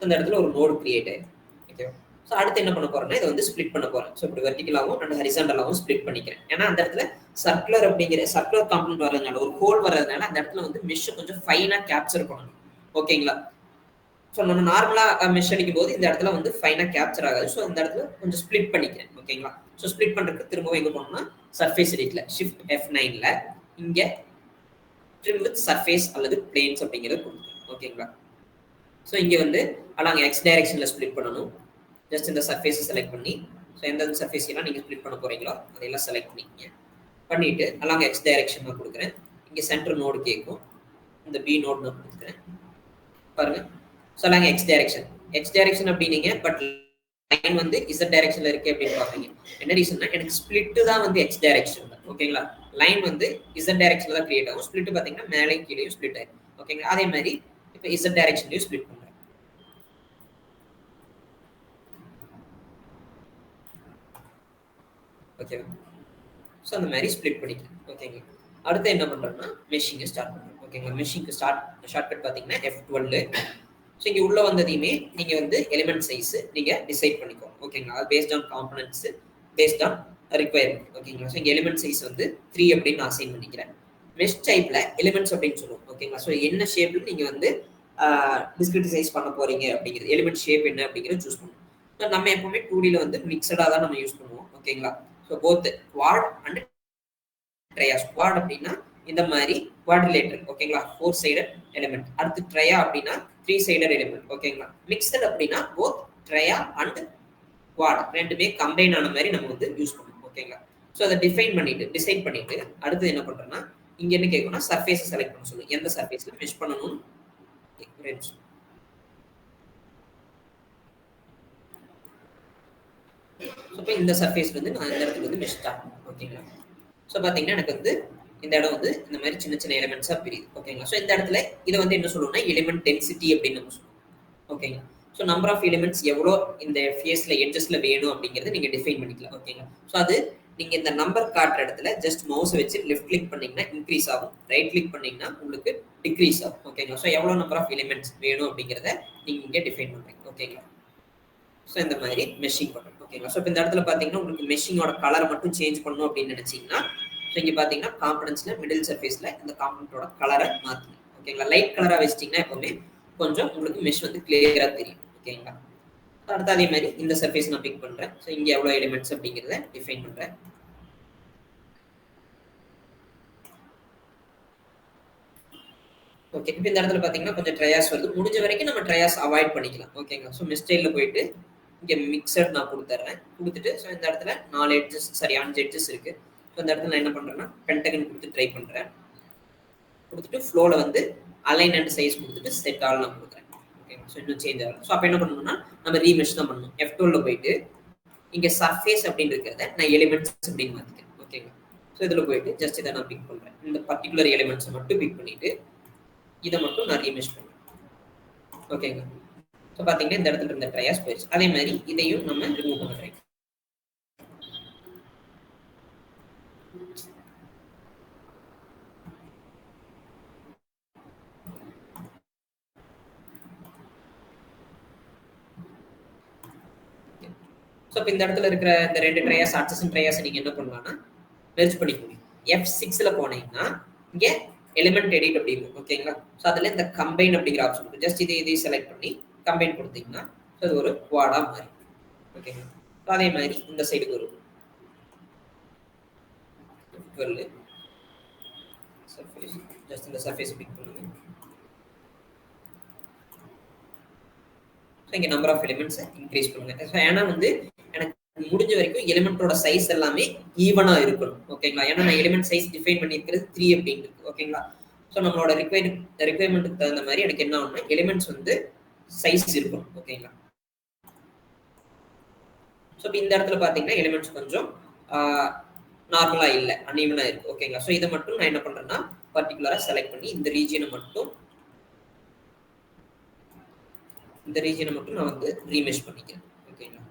இந்த இடத்துல ஒரு நோடு கிரியேட் ஆயிடும். ஓகேவா? ஸோ அடுத்து என்ன பண்ண போறேன்னா இதை வந்து ஸ்பிளிட் பண்ண போறேன். ஸோ இப்படி வெர்டிகலாகவும் அண்ட் ஹரிசாண்டலாகவும் ஸ்பிளிட் பண்ணிக்கிறேன். ஏன்னா அந்த இடத்துல சர்க்குலர் காம்பனண்ட் வர்றதுனால ஒரு ஹோல் வர்றதுனால அந்த இடத்துல வந்து மெஷ் கொஞ்சம் ஃபைனா கேப்சர் பண்ணணும். ஓகேங்களா? ஸோ நம்ம நார்மலா மெஷ் அடிக்கும் போது இந்த இடத்துல வந்து ஃபைனா கேப்சர் ஆகாது. ஸோ இந்த இடத்துல கொஞ்சம் ஸ்பிளிட் பண்ணிக்கிறேன். ஓகேங்களா? ஸோ ஸ்பிளிட் பண்றதுக்கு திரும்பவும் எங்க போனோம்னா சர்ஃபேஸ் எடிட்ல ஷிஃப்ட் F9ல இங்க ட்ரிம் வித் சர்ஃபேஸ் அல்லது பிளேன்ஸ் அப்படிங்கிறது கொடுக்குறேன். ஓகேங்களா? ஸோ இங்கே வந்து அலாங் எக்ஸ் டைரக்ஷனில் ஸ்பிளிட் பண்ணணும். ஜஸ்ட் இந்த சர்ஃபேஸை செலக்ட் பண்ணி ஸோ எந்த சர்ஃபேஸ் எல்லாம் நீங்கள் ஸ்பிளிட் பண்ண போகிறீங்களோ அதையெல்லாம் செலக்ட் பண்ணிக்கங்க. பண்ணிவிட்டு அலாங் எக்ஸ் டைரக்ஷன் நான் கொடுக்குறேன். இங்கே சென்டர் நோடு கேட்கும். இந்த பி நோடு நான் கொடுக்குறேன். பாருங்க. ஸோ அலாங் எக்ஸ் டைரக்ஷன் அப்படின்னீங்க பட் லைன் வந்து இசட் டைரக்ஷனில் இருக்குது அப்படின்னு பார்ப்பீங்க. என்ன ரீசன்னா எனக்கு ஸ்பிளிட்டு தான் வந்து எக்ஸ் டைரக்ஷன் தான். ஓகேங்களா? லைன் வந்து இசட் டைரக்ஷனில் தான் கிரியேட் ஆகும். ஸ்பிளிட்டு பார்த்தீங்கன்னா மேலே கீழேயும் ஸ்பிளிட் ஆகும். ஓகேங்களா? அதே மாதிரி இப்போ இசட் டைரக்ஷன்லையும் ஸ்பிளிட் பண்ணுறேன். ஓகேவா? ஸோ அந்த மாதிரி ஸ்பிளிட் பண்ணிக்கலாம். ஓகேங்களா? அடுத்து என்ன பண்ணுறோம்னா மெஷிங்கை ஸ்டார்ட் பண்ணுறோம். ஓகேங்களா? மெஷிங்க்கு ஷார்ட்கட் பார்த்தீங்கன்னா F12. ஸோ இங்கே உள்ள வந்ததையுமே நீங்கள் வந்து எலிமெண்ட் சைஸ் நீங்கள் டிசைட் பண்ணிக்கோங்க. ஓகேங்களா? அது based on components based on requirement. ஓகேங்களா? ஸோ இங்கே எலிமெண்ட் சைஸ் வந்து 3 அப்படின்னு நான் அசைன் பண்ணிக்கிறேன். மெஷ் டைப்ல எலிமெண்ட்ஸ் அப்படின்னு சொல்லுவோம். ஓகேங்களா? ஸோ என்ன ஷேப்ல நீங்கள் வந்து டிஸ்கிரிட்டிசைஸ் பண்ண போறீங்க அப்படிங்கிறது எலிமெண்ட் ஷேப் என்ன அப்படிங்கிறத சூஸ் பண்ணுவோம். நம்ம எப்பவுமே 2Dல வந்து மிக்சடாக தான் நம்ம யூஸ் பண்ணுவோம். ஓகேங்களா? ஸோ போத் குவாட் அண்ட் ட்ரையா. குவாட் அப்படின்னா இந்த மாதிரி குவாட்ரிலேட்டர். ஓகேங்களா? 4 சைடட் எலிமெண்ட். அடுத்து ட்ரையா அப்படின்னா 3 சைடட் எலிமெண்ட். ஓகேங்களா? மிக்சட் அப்படின்னா போத் ட்ரையா அண்ட் குவாட் ரெண்டுமே கம்பைன் ஆன மாதிரி நம்ம வந்து யூஸ் பண்ணுவோம். ஓகேங்களா? ஸோ அதை டிசைட் பண்ணிட்டு அடுத்து என்ன பண்றோம்னா இங்க என்ன கேட்கணும்னா சர்ஃபேஸை செலக்ட் பண்ண சொல்லுவோம். எந்த சர்ஃபேஸ்ல மெஷ் பண்ணணும். இப்போ இந்த சர்ஃபேஸ்ல இருந்து நான் இந்த இடத்துல வந்து மெஷ் ஸ்டார்ட் பண்ணுவேன். ஓகேங்களா? ஸோ பார்த்தீங்கன்னா எனக்கு வந்து இந்த இடம் வந்து இந்த மாதிரி சின்ன சின்ன எலிமெண்ட்ஸா பிரியுது. ஓகேங்களா? ஸோ இந்த இடத்துல இதை வந்து என்ன சொல்லுவோம்னா எலிமெண்ட் டென்சிட்டி அப்படின்னு நம்ம சொல்லுவோம். ஓகேங்களா? ஸோ நம்பர் ஆஃப் எலிமெண்ட்ஸ் எவ்வளோ இந்த ஃபேஸ்ல எட்ஜஸ்ல வேணும் அப்படிங்கிறத நீங்க டிஃபைன் பண்ணிக்கலாம். ஓகேங்களா? ஸோ அது நீங்க இந்த நம்பர் காட்டுற இடத்துல ஜஸ்ட் மவுஸ் வச்சு லெஃப்ட் கிளிக் பண்ணீங்கன்னா இன்க்ரீஸ் ஆகும், ரைட் கிளிக் பண்ணீங்கன்னா உங்களுக்கு டிக்ரீஸ் ஆகும். ஓகேங்களா? ஸோ எவ்வளோ நம்பர் ஆஃப் எலிமெண்ட்ஸ் வேணும் அப்படிங்கிறத நீங்க இங்கே டிஃபைன் பண்றீங்க. ஓகேங்களா? ஸோ இந்த மாதிரி மெஷிங் பண்ணணும். ஓகேங்களா? ஸோ இப்போ இந்த இடத்துல பார்த்தீங்கன்னா உங்களுக்கு மெஷிங்கோட கலர் மட்டும் சேஞ்ச் பண்ணணும் அப்படின்னு நினைச்சீங்கன்னா, ஸோ இங்கே பார்த்தீங்கன்னா காம்பனன்ட்ஸ்ல மிடில் சர்ஃபேஸ்ல இந்த காம்பனன்ட்டோட கலரை மாற்றுங்க. ஓகேங்களா? லைட் கலராக வச்சிட்டிங்கன்னா எப்பவுமே கொஞ்சம் உங்களுக்கு மெஷ் வந்து கிளியராக தெரியும். ஓகேங்களா? அடுத்து அதே மாதிரி இந்த சர்ஃபேஸ் நான் பிக் பண்ணுறேன். ஸோ இங்கே எவ்வளோ எலிமெண்ட்ஸ் அப்படிங்கிறத டிஃபைன் பண்ணுறேன். ஓகே, இப்போ இந்த இடத்துல பார்த்தீங்கன்னா கொஞ்சம் ட்ரையாஸ் வருது. முடிஞ்ச வரைக்கும் நம்ம ட்ரையாஸ் அவாய்ட் பண்ணிக்கலாம். ஓகேங்களா? ஸோ மிஸ்டைலில் போயிட்டு இங்கே மிக்சர் நான் கொடுத்துட்றேன். கொடுத்துட்டு ஸோ இந்த இடத்துல 4 எட்ஜஸ் சாரி 5 எட்ஜஸ் இருக்கு. ஸோ இந்த இடத்துல நான் என்ன பண்ணுறேன்னா பென்டகன் கொடுத்து ட்ரை பண்ணுறேன். கொடுத்துட்டு ஃப்ளோவில் வந்து அலைன் அண்ட் சைஸ் கொடுத்துட்டு செட் ஆல் நான் கொடுக்குறேன். ஓகேங்களா? ஸோ இன்னும் சேஞ்ச் ஆகும். ஸோ அப்போ என்ன பண்ணணும்னா நம்ம ரீமெஷ் தான் பண்ணணும். F12 போயிட்டு இங்கே சர்ஃபேஸ் அப்படின்னு இருக்கிறத நான் எலிமெண்ட்ஸ் அப்படின்னு மாற்றிக்கிறேன். ஓகேங்களா? ஸோ இதில் போயிட்டு ஜஸ்ட் இதை நான் பிக் பண்ணுறேன். இந்த பர்டிகுலர் எலிமெண்ட்ஸை மட்டும் பிக் பண்ணிட்டு இதை மட்டும் நான் ரீமெஷ் பண்ணுறேன். ஓகேங்களா? ஸோ பார்த்தீங்கன்னா இந்த இடத்துல இருந்த ட்ரையாஸ் போயிடுச்சு. அதே மாதிரி இதையும் நம்ம ரிமூவ் பண்ண ட்ரை. ஸோ இப்போ இந்த இடத்துல இருக்கிற இந்த 2 ட்ரையாஸ் அட்ஜசன்ட் ட்ரையாஸ் நீங்கள் என்ன பண்ணலாம்னா மெர்ஜ் பண்ணிக்க முடியும். F6ல போனீங்கன்னா இங்கே எலிமெண்ட் எடிட் அப்படி இருக்கும். ஓகேங்களா? ஸோ அதில் இந்த கம்பைன் அப்படிங்கிற ஆப்ஷன் இருக்கும். ஜஸ்ட் இதையும் செலக்ட் பண்ணி கம்பைன் கொடுத்தீங்கன்னா ஸோ அது ஒரு குவாடா மாறி. ஓகேங்களா? ஸோ அதே மாதிரி இந்த சைடுக்கு வரும் 12 சர்ஃபேஸ் ஜஸ்ட் இந்த சர்ஃபேஸ் பிக் பண்ணுங்க. ஸோ இங்கே நம்பர் ஆஃப் எலிமெண்ட்ஸை இன்க்ரீஸ் பண்ணுங்க. ஸோ ஏன்னா வந்து எனக்கு முடிஞ்ச வரைக்கும் எலிமெண்ட்டோட சைஸ் எல்லாமே ஈவனாக இருக்கணும். ஓகேங்களா? ஏன்னா நான் எலிமெண்ட் சைஸ் டிஃபைன் பண்ணியிருக்கிறது 3 அப்படின்னு இருக்கு. ஓகேங்களா? ஸோ நம்மளோட ரிக்வயர்மெண்ட்டுக்கு தகுந்த மாதிரி எனக்கு என்ன ஆகும்னா எலிமெண்ட்ஸ் வந்து சைஸ் இருக்கும். ஓகேங்களா? ஸோ இப்போ இந்த இடத்துல பார்த்தீங்கன்னா எலிமெண்ட்ஸ் கொஞ்சம் நார்மலாக இல்லை, அன்ஈவனாக இருக்கு. ஓகேங்களா? ஸோ இதை மட்டும் நான் என்ன பண்ணுறேன்னா பர்டிகுலராக செலக்ட் பண்ணி இந்த ரீஜியனை மட்டும் நான் வந்து ரீமெஷ் பண்ணிக்கிறேன். ஓகேங்களா?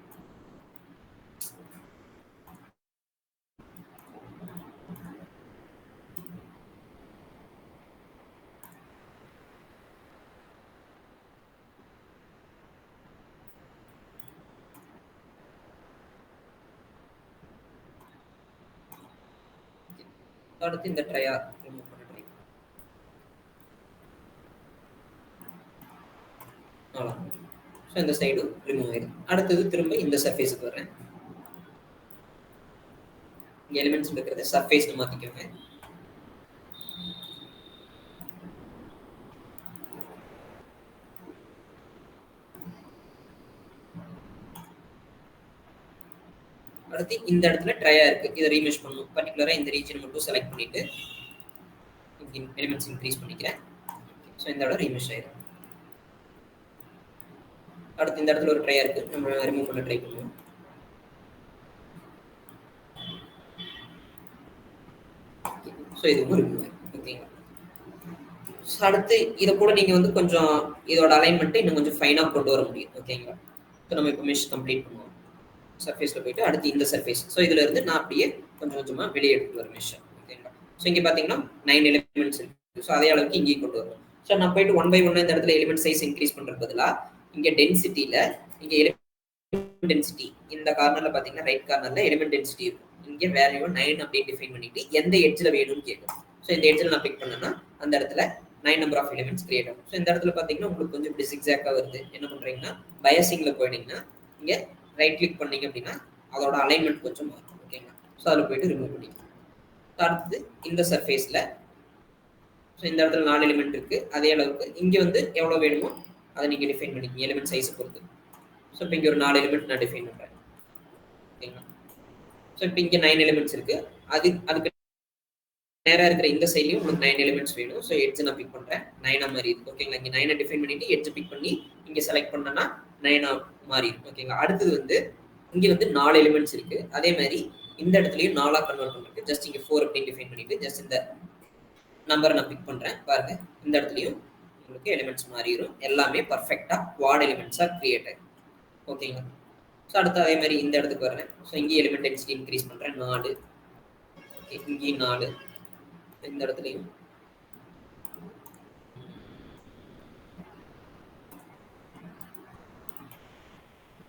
அடுத்து இந்த ட்ரையா ரிமூவ் பண்ண ட்ரை. அவ்வளோதான். ஸோ இந்த சைடு ரிமூவ் ஆயிடும். அடுத்தது திரும்ப இந்த சர்ஃபேஸுக்கு வரேன். இங்கே எலிமெண்ட்ஸ் இருக்கிறத சர்ஃபேஸ்னு மாற்றிக்கோங்க. அடுத்து இந்த இடத்துல ட்ரையா இருக்கு, இதை ரீமெஷ் பண்ணணும். பர்டிகுலராக இந்த ரீஜன் மட்டும் செலக்ட் பண்ணிட்டு எலிமெண்ட்ஸ் இன்க்ரீஸ் பண்ணிக்கிறேன். ஸோ இந்த இடம் ரீமெஷ் ஆயிடும். அடுத்து இந்த இடத்துல ஒரு ட்ரையா இருக்கு, நம்ம ரிமூவ் பண்ண ட்ரை பண்ணுவோம். ஸோ இதுவும் ரிமூவ் ஆயிடும். ஓகேங்களா? ஸோ அடுத்து இதை கூட நீங்க வந்து கொஞ்சம் இதோட அலைன்மெண்ட்டை இன்னும் கொஞ்சம் ஃபைனாக கொண்டு வர முடியும். ஓகேங்களா? ஸோ நம்ம இப்போ மெஷ் கம்ப்ளீட் பண்ணுவோம். சர்ஃபேஸில் போயிட்டு அடுத்து இந்த சர்ஃபேஸ். ஸோ இதுல இருந்து நான் அப்படியே கொஞ்சம் கொஞ்சமாக வெளியே எடுத்துட்டு வர மெஷ். ஓகேங்களா? ஸோ இங்கே பார்த்தீங்கன்னா 9 எலிமெண்ட்ஸ் இருக்கு. ஸோ அதே அளவுக்கு இங்கேயும் கொண்டு வரும். ஸோ நான் போயிட்டு 1 by 1 இந்த இடத்துல எலிமெண்ட் சைஸ் இன்க்ரீஸ் பண்ணுறது பதிலாக இங்கே டென்சிட்டியில் இங்கே எலிமெண்ட் டென்சிட்டி இந்த கார்னரில் பார்த்தீங்கன்னா ரைட் கார்னரில் எலிமெண்ட் டென்சிட்டி இருக்கும். இங்கே வேல்யூ 9 அப்படின்னு டிஃபைன் பண்ணிட்டு எந்த எட்ஜில் வேணும்னு கேட்கும். ஸோ இந்த எட்ஜில் நான் பிக் பண்ணேன்னா அந்த இடத்துல 9 நம்பர் ஆஃப் எலிமெண்ட்ஸ் கிரியேட் ஆகும். ஸோ இந்த இடத்துல பார்த்தீங்கன்னா உங்களுக்கு கொஞ்சம் இப்படி சிக்ஸாக்காக வருது. என்ன பண்ணுறீங்கன்னா பயாசிங்கில் போயிட்டீங்கன்னா இங்கே ரைட் கிளிக் பண்ணீங்க அப்படின்னா அதோட அலைன்மெண்ட் கொஞ்சம் மாறும். ஓகேங்களா? ஸோ அதில் போயிட்டு ரிமூவ் பண்ணிக்கலாம். அடுத்தது இந்த சர்ஃபேஸில் ஸோ இந்த இடத்துல 4 எலிமெண்ட் இருக்குது. அதே அளவுக்கு இங்கே வந்து எவ்வளோ வேணுமோ அதை நீங்கள் டிஃபைன் பண்ணிக்கோங்க எலிமெண்ட் சைஸை பொறுத்து. ஸோ இப்போ இங்கே ஒரு 4 எலிமெண்ட் நான் டிஃபைன் பண்ணுறேன். ஓகேங்களா? ஸோ இப்போ இங்கே 9 எலிமெண்ட்ஸ் இருக்குது. அதுக்கு நேராக இருக்கிற இந்த சைட்லையும் உங்களுக்கு 9 எலிமெண்ட்ஸ் வேணும். ஸோ எட்ஜ் நான் பிக் பண்ணுறேன் 9 மாதிரி இருக்குது. ஓகேங்களா? இங்கே 9 டிஃபைன் பண்ணிட்டு எட்ஜ் பிக் பண்ணி இங்கே செலக்ட் பண்ணனா 9 மாறி இருக்கு. ஓகேங்களா? அடுத்தது வந்து இங்கே வந்து 4 எலிமெண்ட்ஸ் இருக்குது. அதே மாதிரி இந்த இடத்துலயும் 4 கன்வெர்ட் பண்ணிருக்கு. ஜஸ்ட் இங்க 4 அப்படின்னு டிஃபைன் பண்ணிட்டு ஜஸ்ட் இந்த நம்பரை நான் பிக் பண்றேன். பாருங்க இந்த இடத்துலயும் உங்களுக்கு எலிமெண்ட்ஸ் மாறிடும். எல்லாமே பர்ஃபெக்டா குவாட் எலிமெண்ட்ஸா கிரியேட் ஆகும். ஓகேங்களா? ஸோ அடுத்து அதே மாதிரி இந்த இடத்துக்கு வரேன். ஸோ இங்கே எலிமெண்ட் டென்சிட்டி இன்க்ரீஸ் பண்றேன் 4. ஓகே இங்கேயும் 4. இந்த இடத்துலையும்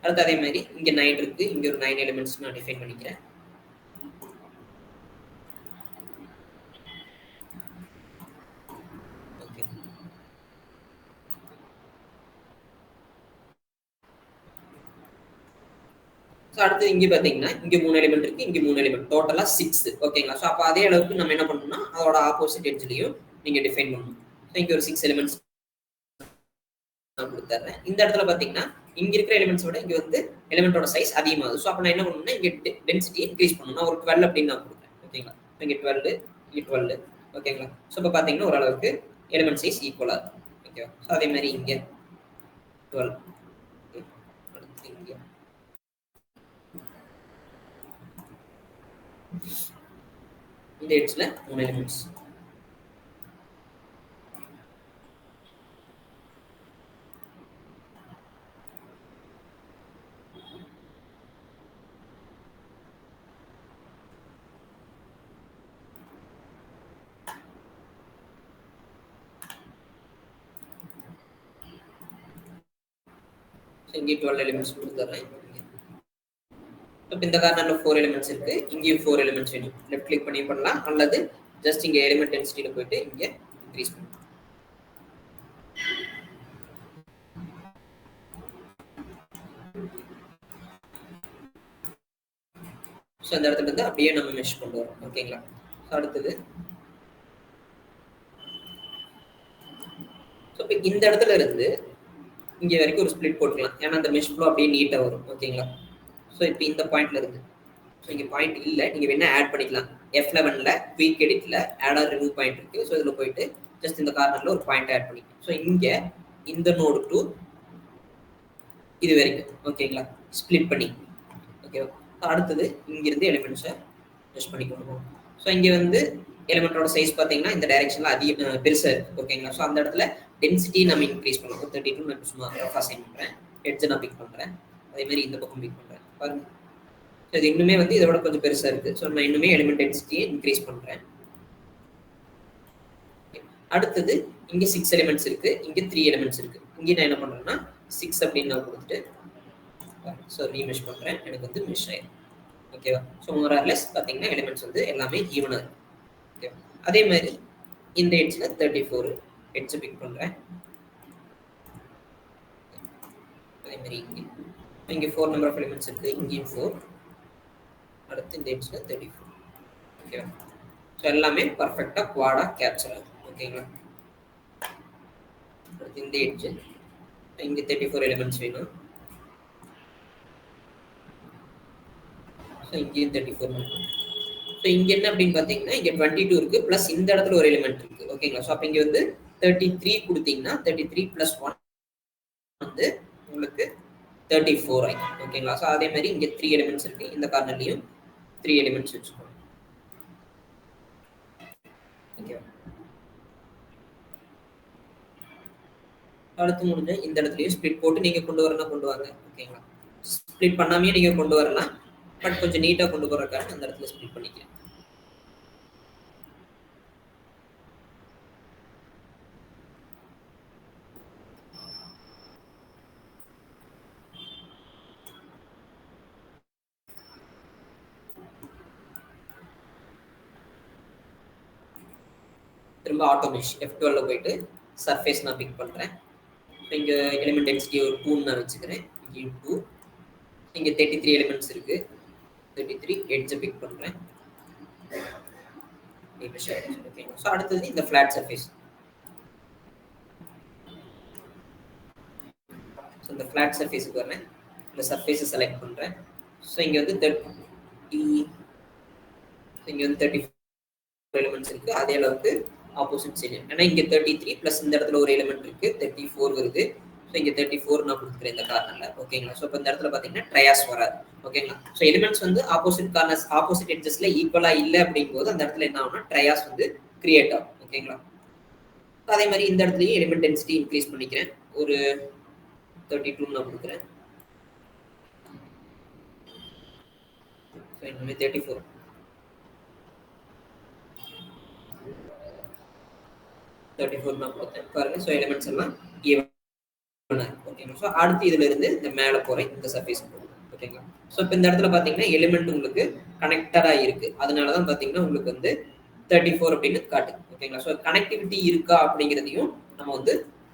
அடுத்து அதே மாதிரி இங்க 9 இருக்கு. இங்க ஒரு 9 எலிமெண்ட்ஸ் நான் டிஃபைன் பண்ணிக்கிறேன். ஓகே ஸோ அடுத்து இங்க பாத்தீங்கன்னா இங்க 3 எலிமெண்ட் இருக்கு. இங்க 3 எலிமெண்ட் டோட்டலா 6. ஓகேங்களா? ஸோ அப்போ அதே அளவுக்கு நம்ம என்ன பண்ணணும்னா அதோட ஆப்போசிட் எட்ஜ்லயும் நீங்க டிஃபைன் பண்ணணும். ஸோ இங்க ஒரு 6 எலிமெண்ட்ஸ் நான் கொடுத்துறேன். இந்த இடத்துல பாத்தீங்கன்னா இங்க இருக்கிற எலிமெண்ட்ஸ் விட இங்க வந்து எலிமெண்டோட சைஸ் அதிகமாகுது. ஸோ அப்போ நான் என்ன பண்ணணும்னா இங்க டென்சிட்டி இன்க்ரீஸ் பண்ணணும். நான் ஒரு 12 அப்படின்னு நான் கொடுக்குறேன். ஓகேங்களா? இங்க 12 இங்க 12. ஓகேங்களா? ஸோ இப்போ பாத்தீங்கன்னா ஓரளவுக்கு எலிமெண்ட் சைஸ் ஈக்குவலா இருக்கும். ஓகேவா? ஸோ அதே மாதிரி இங்க 12. அடுத்து இங்க இந்த எட்ஜ்ல 3 எலிமெண்ட்ஸ். இங்கே 12 எலிமெண்ட்ஸ் கொடுத்துறேன். இப்போ இந்த கார்னர்ல 4 எலிமெண்ட்ஸ் இருக்கு. இங்கேயும் 4 எலிமெண்ட்ஸ் வேணும். லெஃப்ட் கிளிக் பண்ணி பண்ணலாம் அல்லது ஜஸ்ட் இங்க எலிமெண்ட் டென்சிட்டில போயிட்டு இங்க இன்க்ரீஸ் பண்ணலாம். ஸோ அந்த இடத்துல இருந்து அப்படியே நம்ம மெஷ் கொண்டு வரோம். ஓகேங்களா? ஸோ அடுத்தது ஸோ இப்போ இந்த இடத்துல இருந்து இங்க வரைக்கும் ஒரு ஸ்பிளிட் போட்டுக்கலாம். ஏன்னா அந்த மெஷ் ஃப்ளோ அப்படியே நீட்டா வரும். ஓகேங்களா? ஸோ இப்போ இந்த பாயிண்ட்ல இருந்து ஸோ இங்க பாயிண்ட் இல்லை, நீங்க வேணா ஆட் பண்ணிக்கலாம். F11ல குயிக் எடிட்ல ஆட் ஆர் ரிமூவ் பாயிண்ட் இருக்கு. ஸோ இதுல போயிட்டு ஜஸ்ட் இந்த கார்னர்ல ஒரு பாயிண்ட் ஆட் பண்ணிக்கலாம். ஸோ இங்க இந்த நோடு டு இது வரைக்கும் ஓகேங்களா ஸ்பிளிட் பண்ணி. ஓகேவா? அடுத்தது இங்கிருந்து எலிமெண்ட்ஸை மெஷ் பண்ணி கொண்டு போகும். ஸோ இங்க வந்து எலிமெண்டோட சைஸ் பார்த்தீங்கன்னா இந்த டைரக்ஷன்ல அதிக பெருசா இருக்கு. ஓகேங்களா? ஸோ அந்த இடத்துல டென்சிட்டி நம்ம இன்க்ரீஸ் பண்ணலாம். 32 நான் சும்மா ரஃபா சைன் பண்றேன். எட்ஜை நான் பிக் பண்றேன். அதே மாதிரி இந்த பக்கம் பிக் பண்றேன். பாருங்க இது இன்னுமே வந்து இதோட கொஞ்சம் பெருசா இருக்கு. ஸோ நான் இன்னுமே எலிமெண்ட் டென்சிட்டியை இன்க்ரீஸ் பண்றேன். அடுத்தது இங்க 6 எலிமெண்ட்ஸ் இருக்கு. இங்க 3 எலிமெண்ட்ஸ் இருக்கு. இங்க நான் என்ன பண்றேன்னா 6 அப்படின்னு நான் கொடுத்துட்டு ஸோ ரீமெஷ் பண்றேன். எனக்கு வந்து மெஷ் ஆயிடும். ஓகேவா? ஸோ மோரார்லெஸ் பார்த்தீங்கன்னா எலிமெண்ட்ஸ் வந்து எல்லாமே ஈவனா இருக்கு. ஓகே அதே மாதிரி இந்த எட்ஜ்ல 34 எட்ஜ் பிக் பண்றேன். அதே மாதிரி இங்க 4 நம்பர் ஆஃப் எலிமெண்ட்ஸ் இருக்கு. இங்கேயும் 4. அடுத்து இந்த எட்ஜ்ல 34. ஓகேவா? ஸோ எல்லாமே பர்ஃபெக்டா குவாடா கேப்சர் ஆகும். ஓகேங்களா? அடுத்து இந்த எட்ஜ் இங்க 34 எலிமெண்ட்ஸ் வேணும். ஸோ இங்கேயும் 34. ஸோ இங்க என்ன அப்படின்னு பார்த்தீங்கன்னா இங்க 22 இருக்கு பிளஸ் இந்த இடத்துல ஒரு எலிமெண்ட் இருக்கு. ஓகேங்களா? ஸோ அப்போ இங்க வந்து 33 கொடுத்தீங்கன்னா 33 பிளஸ் 1 வந்து உங்களுக்கு 34 ஆகும். ஓகேங்களா? ஸோ அதே மாதிரி இங்க 3 எலிமெண்ட்ஸ் இருக்கு. இந்த கார்னர்லயும் 3 எலிமெண்ட்ஸ் வச்சுக்கோங்க. ஓகேவா? அடுத்து முடிஞ்ச இந்த இடத்துலயும் ஸ்பிளிட் போட்டு நீங்க கொண்டு வரலாம் கொண்டு வாங்க. ஓகேங்களா? ஸ்பிளிட் பண்ணாமே நீங்க கொண்டு வரலாம். பட் கொஞ்சம் நீட்டா கொண்டு போறதுக்காக அந்த இடத்துல ஸ்பிளிட் பண்ணிக்கலாம். திரும்ப ஆட்டோமேஷ் F12ல போயிட்டு சர்ஃபேஸ் நான் பிக் பண்றேன். இங்க எலிமெண்ட் டென்சிட்டி ஒரு 2 நான் வச்சுக்கிறேன். இங்க 2. இங்க 33 எலிமெண்ட்ஸ் இருக்கு. 33 எட்ஜ் பிக் பண்றேன். ஓகே ஸோ அடுத்தது இந்த ஃபிளாட் சர்ஃபேஸ். ஸோ இந்த ஃபிளாட் சர்ஃபேஸுக்கு வரேன். இந்த சர்ஃபேஸை செலக்ட் பண்றேன். ஸோ இங்க வந்து 30 இங்க வந்து 34 எலிமெண்ட்ஸ் இருக்கு. அதே அளவுக்கு ஆப்போசிட் சைடு ஏன்னா இங்க 33 பிளஸ் இந்த இடத்துல ஒரு எலிமெண்ட் இருக்கு 34 வருது. ஸோ இங்கே 34 நான் கொடுத்துக்கிறேன் இந்த கார்னரில். ஓகேங்களா? ஸோ இப்போ இந்த இடத்துல பார்த்தீங்கன்னா ட்ரையாஸ் வராது. ஓகேங்களா? ஸோ எலிமெண்ட்ஸ் வந்து ஆப்போசிட் கார்னர்ஸ் ஆப்போசிட் எட்ஜஸ்ல ஈக்குவலாக இல்லை அப்படிங்கும்போது அந்த இடத்துல என்ன ஆகும்னா ட்ரையாஸ் வந்து கிரியேட் ஆகும். ஓகேங்களா? அதே மாதிரி இந்த இடத்துலையும் எலிமெண்ட் டென்சிட்டி இன்க்ரீஸ் பண்ணிக்கிறேன். ஒரு 32 நான் கொடுக்குறேன். ஸோ இனிமே 34 நான் கொடுத்தேன் பாருங்க. ஸோ எலிமெண்ட்ஸ் எல்லாம் ஓகேங்களா? ஸோ அடுத்து இதுல இருந்து இந்த மேலே போற இந்த சர்ஃபேஸ் ஓகேங்களா? ஸோ இப்போ இந்த இடத்துல பார்த்தீங்கன்னா எலிமெண்ட் உங்களுக்கு கனெக்டடா இருக்கு. அதனால தான் பார்த்தீங்கன்னா உங்களுக்கு வந்து 34 அப்படின்னு காட்டுது. ஓகேங்களா? ஸோ கனெக்டிவிட்டி இருக்கா அப்படிங்கிறதையும் நம்ம வந்து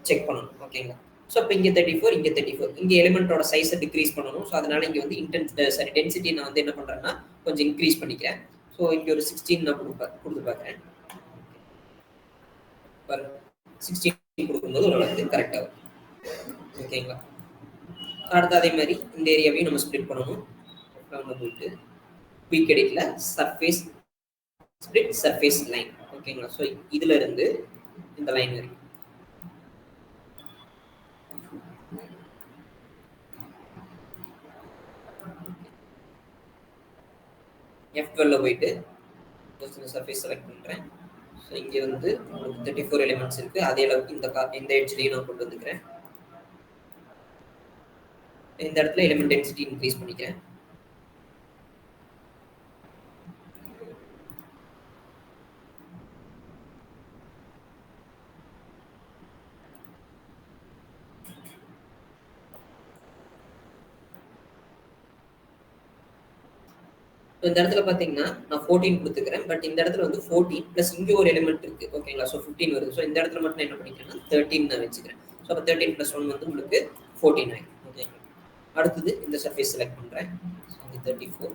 செக் பண்ணணும். ஓகேங்களா? ஸோ இப்போ இங்கே 34 இங்கே 34 இங்கே எலிமெண்ட்டோட சைஸை டிக்ரீஸ் பண்ணணும். ஸோ அதனால இங்கே வந்து டென்சிட்டி நான் வந்து என்ன பண்றேன்னா கொஞ்சம் இன்க்ரீஸ் பண்ணிக்கிறேன். ஸோ இங்கே ஒரு 16 நான் கொடுத்து பார்க்குறேன். 16 கொடுக்கும்போது ஓரளவுக்கு கரெக்டாக வரும். ஓகேங்களா? அடுத்து அதே மாதிரி இந்த ஏரியாவையும் நம்ம ஸ்ப்ளிட் பண்ணணும். போயிட்டு குயிக் எடிட்ல சர்ஃபேஸ் ஸ்ப்ளிட் சர்ஃபேஸ் லைன். ஓகேங்களா? ஸோ இதுல இருந்து இந்த லைன் வரைக்கும் F12 போயிட்டு சர்ஃபேஸ் செலக்ட் பண்றேன். ஸோ இங்கே வந்து 34 எலிமெண்ட்ஸ் இருக்கு. அதே அளவுக்கு இந்த எட்ஜ்லையும் நான் கொண்டு வந்துக்கிறேன். இந்த இடத்துல எலிமெண்ட் டென்சிட்டி இன்க்ரீஸ் பண்ணிக்கிறேன். இந்த இடத்துல பாத்தீங்கன்னா நான் 14 கொடுத்துக்கிறேன். பட் இந்த இடத்துல வந்து 14 பிளஸ் இங்க ஒரு எலிமெண்ட் இருக்கு. ஓகேங்களா? ஸோ 15 வருது. ஸோ இந்த இடத்துல மட்டும் நான் என்ன பண்ணிக்கிறேன்னா 13 நான் வச்சுக்கிறேன். ஸோ அப்போ 13 பிளஸ் 1 வந்து உங்களுக்கு 14 ஆயிடும். ஓகேங்களா? அடுத்தது இந்த சர்ஃபேஸ் செலக்ட் பண்றேன். 34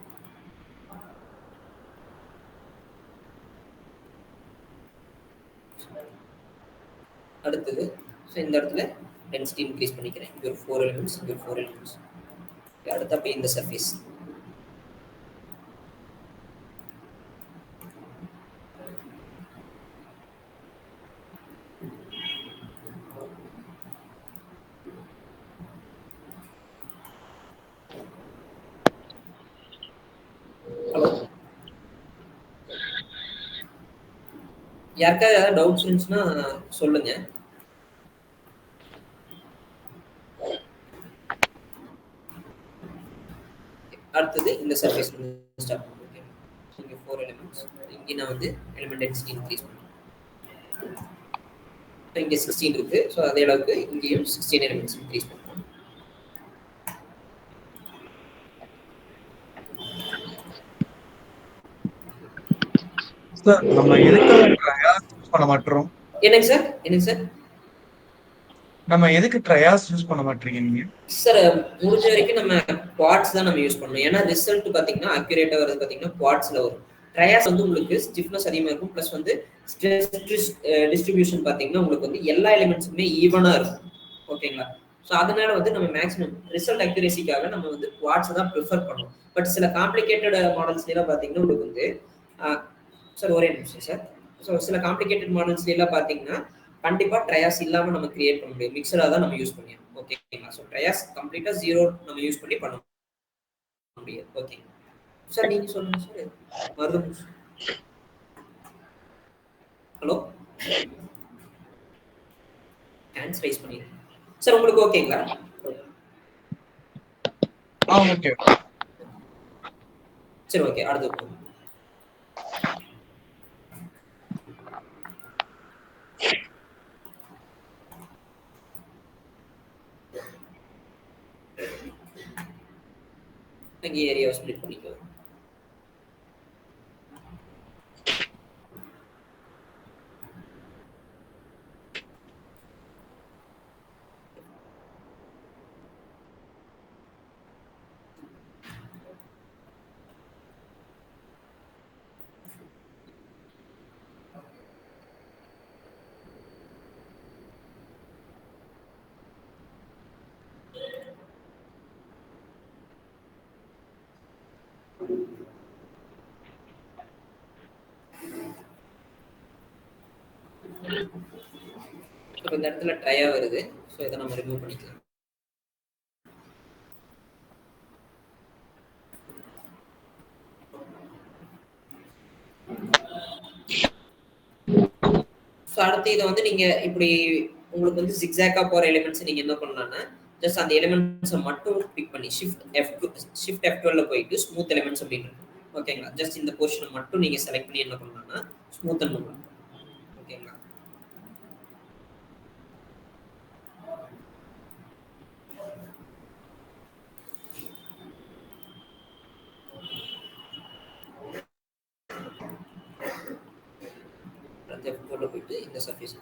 அடுத்தது ஸோ இந்த இடத்துல டென்சிட்டி இன்க்ரீஸ் பண்ணிக்கிறேன். இங்க ஒரு 4 எலிமெண்ட்ஸ், இங்க ஒரு 4 எலிமெண்ட்ஸ். அடுத்து அப்போ இந்த சர்ஃபேஸ் யாருக்காவது ஏதாவது டவுட்ஸ் இருந்துச்சுன்னா சொல்லுங்க. அடுத்தது இந்த சர்ஃபேஸ் ஸ்டார்ட் பண்ணுங்க. இங்க 4 எலிமெண்ட்ஸ். இங்க நான் வந்து எலிமெண்ட் டென்சிட்டி இன்க்ரீஸ் பண்ணுறேன். இங்க 16 இருக்கு. ஸோ அதே அளவுக்கு இங்கேயும் 16 எலிமெண்ட்ஸ் இன்க்ரீஸ் பண்ணுறோம். சார் நம்ம எதுக்காக ட்ரையாஸ் யூஸ் பண்ண மாட்டோம்? என்னங்க சார்? என்னங்க சார்? நம்ம எதுக்கு ட்ரையாஸ் யூஸ் பண்ண மாட்டீங்க நீங்க? சார் முடிஞ்ச வரைக்கும் நம்ம குவாட்ஸ் தான் நம்ம யூஸ் பண்ணணும். ஏன்னா ரிசல்ட் பாத்தீங்கன்னா அக்யூரேட்டா வருது பாத்தீங்கன்னா குவாட்ஸ்ல வரும். ட்ரையாஸ் வந்து உங்களுக்கு ஸ்டிஃப்னஸ் அதிகமா இருக்கும். பிளஸ் வந்து ஸ்ட்ரெஸ் டிஸ்ட்ரிபியூஷன் பாத்தீங்கன்னா உங்களுக்கு வந்து எல்லா எலிமெண்ட்ஸுமே ஈவனா இருக்கும். ஓகேங்களா? ஸோ அதனால வந்து நம்ம மேக்ஸிமம் ரிசல்ட் அக்யூரேசிக்காக நம்ம வந்து குவாட்ஸ் தான் ப்ரிஃபர் பண்ணுவோம். பட் சில காம்ப்ளிகேட்டட் மாடல்ஸ்லாம் பாத்தீங்கன்னா உங்களுக்கு வந்து சார் ஒரே நிமிஷம் சார். ஸோ சில காம்ப்ளிகேட்டட் மாடல்ஸ்லாம் பாத்தீங்கன்னா கண்டிப்பா ட்ரையாஸ் இல்லாம நம்ம கிரியேட் பண்ண முடியும். மிக்சரா தான் நம்ம யூஸ் பண்ணியாகும். ஓகேங்களா? ஸோ ட்ரையாஸ் கம்ப்ளீட்டா 0 நம்ம யூஸ் பண்ணி பண்ண முடியாது. ஓகே சார், நீங்க சொல்லுங்க சார். மருதம் ஹலோ, ஹேண்ட்ஸ் ரைஸ் பண்ணிருக்கேன் சார். உங்களுக்கு ஓகேங்களா? ஓகே. சரி ஓகே. அடுத்து இங்கே ஏரியாவை ஸ்ப்ளிட் பண்ணிக்கோ. இந்த இடத்துல ட்ரையா வருது. ஸோ ஸோ இதை நம்ம ரிமூவ் பண்ணிக்கலாம். ஸோ அடுத்து இதை வந்து நீங்க இப்படி உங்களுக்கு வந்து ஜிக்ஸாக்கா போற எலிமெண்ட்ஸ் நீங்க என்ன பண்ணலாம்னா ஜஸ்ட் அந்த எலிமெண்ட்ஸை மட்டும் கிளிக் பண்ணி ஷிஃப்ட் F12 போயிட்டு ஸ்மூத் எலிமெண்ட்ஸ் அப்படின்னு ஓகேங்களா. ஜஸ்ட் இந்த போர்ஷனை மட்டும் நீங்க செலக்ட் பண்ணி என்ன பண்ணலாம்னா ஸ்மூத்தன் பண்ணலாம். ஓகேங்களா. F12 போயிட்டு இந்த சர்ஃபேஸ்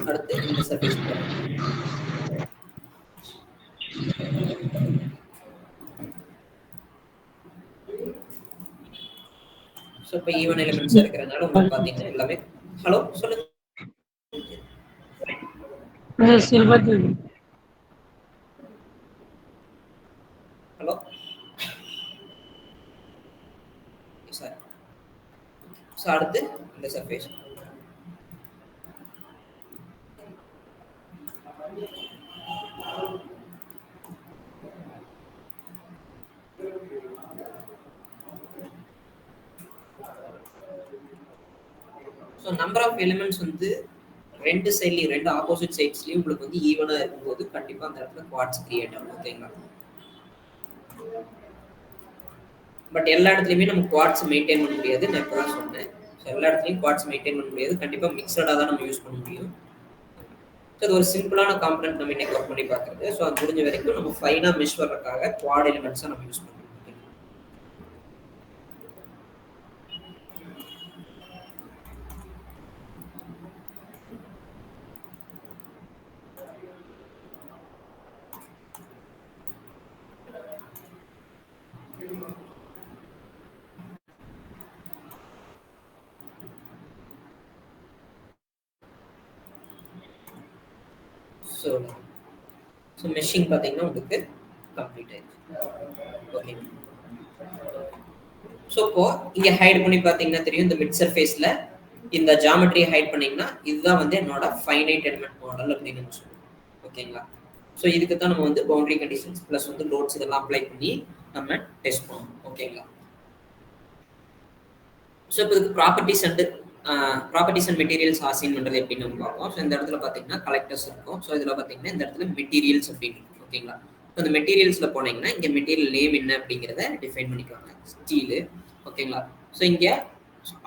அடுத்து இந்த சர்ஃபேஸ் ஸோ இப்போ ஈவன் எலிமெண்ட்ஸ் இருக்கிறதுனால உங்களுக்கு பார்த்தீங்கன்னா எல்லாமே ஹலோ சொல்லுங்க. Hello sir. ஸோ அடுத்து இந்த surface so number of elements வந்து ரெண்டு சைட்லையும் ரெண்டு ஆப்போசிட் சைட்ஸ்லையும் உங்களுக்கு வந்து ஈவனாக இருக்கும்போது கண்டிப்பாக அந்த இடத்துல குவாட்ஸ் கிரியேட் ஆகும். ஓகேங்களா. பட் எல்லா இடத்துலையுமே நம்ம குவாட்ஸ் மெயின்டைன் பண்ண முடியாது. நான் இப்போ தான் சொன்னேன். ஸோ எல்லா இடத்துலையும் குவாட்ஸ் மெயின்டைன் பண்ண முடியாது. கண்டிப்பாக மிக்சடாக தான் நம்ம யூஸ் பண்ண முடியும். ஸோ அது ஒரு சிம்பிளான காம்பனன்ட் நம்ம இன்னைக்கு ஒர்க் பண்ணி பார்க்குறது. ஸோ அது முடிஞ்ச வரைக்கும் நம்ம ஃபைனாக மெஷ் வர்றதுக்காக குவாட் எலிமெண்ட்ஸாக நம்ம யூஸ் பண்ணுவோம். ஸோ மெஷிங் பார்த்தீங்கன்னா உங்களுக்கு கம்ப்ளீட் ஆயிடுச்சு. ஓகே. ஸோ இப்போ இங்கே ஹைட் பண்ணி பார்த்தீங்கன்னா தெரியும் இந்த மிட் சர்ஃபேஸில் இந்த ஜாமெட்ரியை ஹைட் பண்ணீங்கன்னா இதுதான் வந்து என்னோட ஃபைனைட் எலிமெண்ட் மாடல் அப்படின்னு சொல்லுவோம். ஓகேங்களா. ஸோ இதுக்கு தான் நம்ம வந்து பவுண்டரி கண்டிஷன்ஸ் ப்ளஸ் வந்து லோட்ஸ் இதெல்லாம் அப்ளை பண்ணி நம்ம டெஸ்ட் பண்ணுவோம். ஓகேங்களா. ஸோ இப்போ இதுக்கு ப்ராப்பர்ட்டிஸ் அண்ட் மெட்டீரியல்ஸ் அசைன் பண்ணுறது எப்படின்னு நம்ம பார்ப்போம். ஸோ இந்த இடத்துல பார்த்தீங்கன்னா கலெக்டர்ஸ் இருக்கும். ஸோ இதில் பார்த்தீங்கன்னா இந்த இடத்துல மெட்டீரியல்ஸ் அப்படின்னு இருக்கும். ஓகேங்களா. ஸோ இந்த மெட்டீரியல்ஸில் போனீங்கன்னா இங்கே மெட்டீரியல் நேம் என்ன அப்படிங்கிறத டிஃபைன் பண்ணிக்குவாங்க. ஸ்டீலு. ஓகேங்களா. ஸோ இங்கே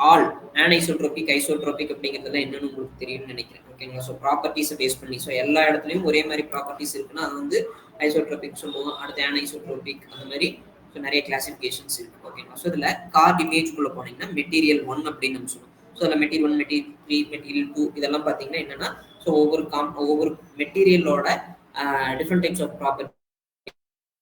ஆல் ஆனைசோட்ரோபிக் ஐசோட்ரோபிக் அப்படிங்கிறதுலாம் என்னன்னு உங்களுக்கு தெரியும்னு நினைக்கிறேன். ஓகேங்களா. ஸோ ப்ராப்பர்ட்டிஸை பேஸ் பண்ணி ஸோ எல்லா இடத்துலையும் ஒரே மாதிரி ப்ராப்பர்ட்டிஸ் இருக்குன்னா அது வந்து ஐசோட்ரோபிக் சொல்லுவோம். அடுத்து ஆனைசோட்ரோபிக் அந்த மாதிரி ஸோ நிறைய கிளாசிஃபிகேஷன்ஸ் இருக்கு. ஓகேங்களா. ஸோ இதில் கார்ட் இமேஜ்குள்ளே போனீங்கன்னா மெட்டீரியல் 1 அப்படின்னு நம்ம சொல்லுவோம். ஸோ அதில் மெட்டீரியல் 1 மெட்டீரியல் 3 மெட்டீரியல் 2 இதெல்லாம் பார்த்தீங்கன்னா என்னன்னா ஸோ ஒவ்வொரு மெட்டீரியலோட different types of property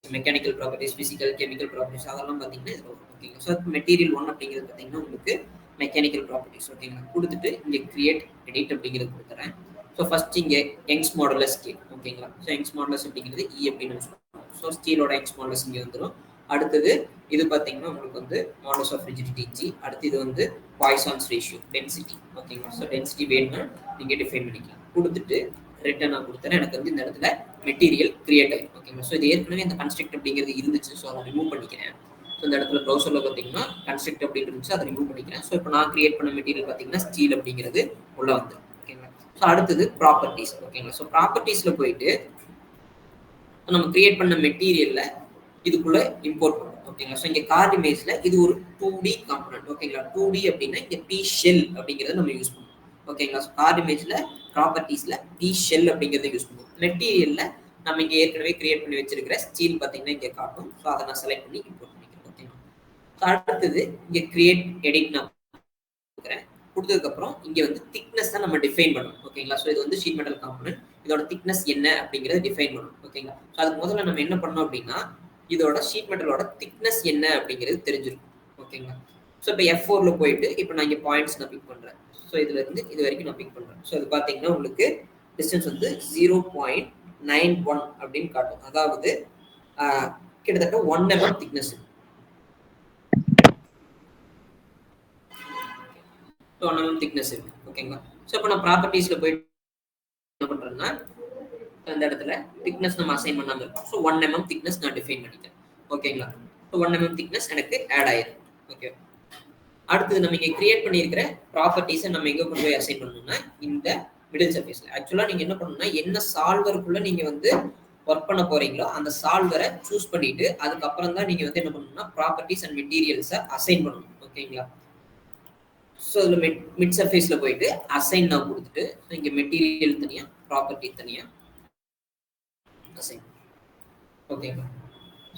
mechanical properties physical chemical properties அதெல்லாம் பார்த்தீங்கன்னா இது ஓகேங்களா. ஸோ மெட்டீரியல் 1 அப்படிங்கிறது பார்த்தீங்கன்னா உங்களுக்கு மெக்கானிக்கல் ப்ராப்பர்ட்டிஸ். ஓகேங்களா. கொடுத்துட்டு இங்கே கிரியேட் எடிட் அப்படிங்கிறது கொடுத்துறேன். ஸோ ஃபர்ஸ்ட் இங்கே யங்ஸ் மாடலஸ் ஸ்கேல். ஓகேங்களா. ஸோ யங்ஸ் மாடலஸ் அப்படிங்கிறது இ அப்படின்னு சொல்லுவோம். ஸோ ஸ்டீலோட யங்ஸ் மாடலஸ் இங்கே வந்துடும். அடுத்தது இது பார்த்தீங்கன்னா உங்களுக்கு வந்து மாடல்ஸ் ஆஃப் ரிஜிடிட்டி ஜி. அடுத்து இது வந்து பாய்சான்ஸ் ரேஷியோ டென்சிட்டி. ஓகேங்களா. ஸோ டென்சிட்டி வேணும்னா நீங்கள் டிஃபைன் பண்ணிக்கலாம். கொடுத்துட்டு ரிட்டர்ன் நான் கொடுத்துறேன். எனக்கு வந்து இந்த இடத்துல மெட்டீரியல் கிரியேட் ஆகும். ஓகேங்களா. ஸோ இது ஏற்கனவே இந்த கன்ஸ்ட்ரக்ட் அப்படிங்கிறது இருந்துச்சு. ஸோ அதை ரிமூவ் பண்ணிக்கிறேன். ஸோ இந்த இடத்துல ப்ரௌசரில் பார்த்தீங்கன்னா கன்ஸ்ட்ரக்ட் அப்படின்னு இருந்துச்சு, அதை ரிமூவ் பண்ணிக்கிறேன். ஸோ இப்போ நான் கிரியேட் பண்ண மெட்டீரியல் பார்த்தீங்கன்னா ஸ்டீல் அப்படிங்கிறது உள்ள வந்து. ஓகேங்களா. ஸோ அடுத்தது ப்ராப்பர்ட்டிஸ். ஓகேங்களா. ஸோ ப்ராப்பர்ட்டிஸில் போயிட்டு நம்ம கிரியேட் பண்ண மெட்டீரியல்ல இதுக்குள்ள இம்போர்ட் பண்ணும். ஓகேங்களா. ஸோ இங்கே கார்ட் இமேஜ்ல இது ஒரு 2D காம்பனன்ட். ஓகேங்களா. 2D அப்படின்னா இங்கே பி ஷெல் அப்படிங்கிறத நம்ம யூஸ் பண்ணுவோம். ஓகேங்களா. ஸோ கார்ட் இமேஜ்ல ப்ராப்பர்ட்டிஸ்ல பி ஷெல் அப்படிங்கிறத யூஸ் பண்ணுவோம். மெட்டீரியல்ல நம்ம இங்கே ஏற்கனவே கிரியேட் பண்ணி வச்சிருக்கிற ஸ்டீல் பார்த்தீங்கன்னா இங்கே காட்டும். ஸோ அதை நான் செலக்ட் பண்ணி இம்போர்ட் பண்ணிக்கிறேன். ஓகேங்களா. ஸோ அடுத்தது இங்கே கிரியேட் எடிட் நான் கொடுக்குறேன். கொடுத்ததுக்கப்புறம் இங்கே வந்து திக்னஸ் தான் நம்ம டிஃபைன் பண்ணணும். ஓகேங்களா. ஸோ இது வந்து ஷீட் மெட்டல் காம்பனன்ட். இதோட திக்னஸ் என்ன அப்படிங்கிறத டிஃபைன் பண்ணணும். ஓகேங்களா. ஸோ அதுக்கு முதல்ல நம்ம என்ன பண்ணோம் அப்படின்னா இதோட ஷீட் மெட்டலோட திக்னஸ் என்ன அப்படிங்கிறது தெரிஞ்சிருக்கும். ஓகேங்களா. ஸோ இப்போ F4ல போயிட்டு இப்போ நான் இங்கே பாயிண்ட்ஸ் நான் பிக் பண்ணுறேன். ஸோ இதுல இருந்து இது வரைக்கும் நான் பிக் பண்ணுறேன். ஸோ இது பார்த்தீங்கன்னா உங்களுக்கு டிஸ்டன்ஸ் வந்து 0.91 அப்படின்னு காட்டும். அதாவது கிட்டத்தட்ட 1 mm திக்னஸ். 1 mm திக்னஸ் இருக்கு. ஓகேங்களா? ஸோ இப்போ நான் ப்ராப்பர்ட்டிஸ்ல போயிட்டு என்ன பண்றேன்னா இந்த இடத்துல திக்னஸ் நம்ம அசைன் பண்ணாம இருக்கும். ஸோ 1 mm திக்னஸ் நான் டிஃபைன் பண்ணிட்டேன். ஓகேங்களா? ஸோ 1 mm திக்னஸ் எனக்கு ஆட் ஆயிருக்கு. ஓகே. அடுத்தது நம்ம இங்க கிரியேட் பண்ணியிருக்கிற ப்ராப்பர்ட்டிஸை நம்ம எங்க கொண்டு போய் அசைன் பண்ணணும்னா இந்த மிடில் சர்ஃபேஸ்ல. ஆக்சுவலா நீங்க என்ன பண்ணணும்னா என்ன சால்வருக்குள்ள நீங்க வந்து ஒர்க் பண்ண போறீங்களோ அந்த சால்வரை சூஸ் பண்ணிட்டு அதுக்கப்புறம் தான் நீங்க வந்து என்ன பண்ணணும்னா ப்ராப்பர்ட்டிஸ் அண்ட் மெட்டீரியல்ஸை அசைன் பண்ணணும். ஓகேங்களா? ஸோ இதில் மிட் சர்ஃபேஸ்ல போயிட்டு அசைன் நான் கொடுத்துட்டு இங்க மெட்டீரியல் தனியா ப்ராப்பர்ட்டி தனியா அசைன். ஓகேங்களா?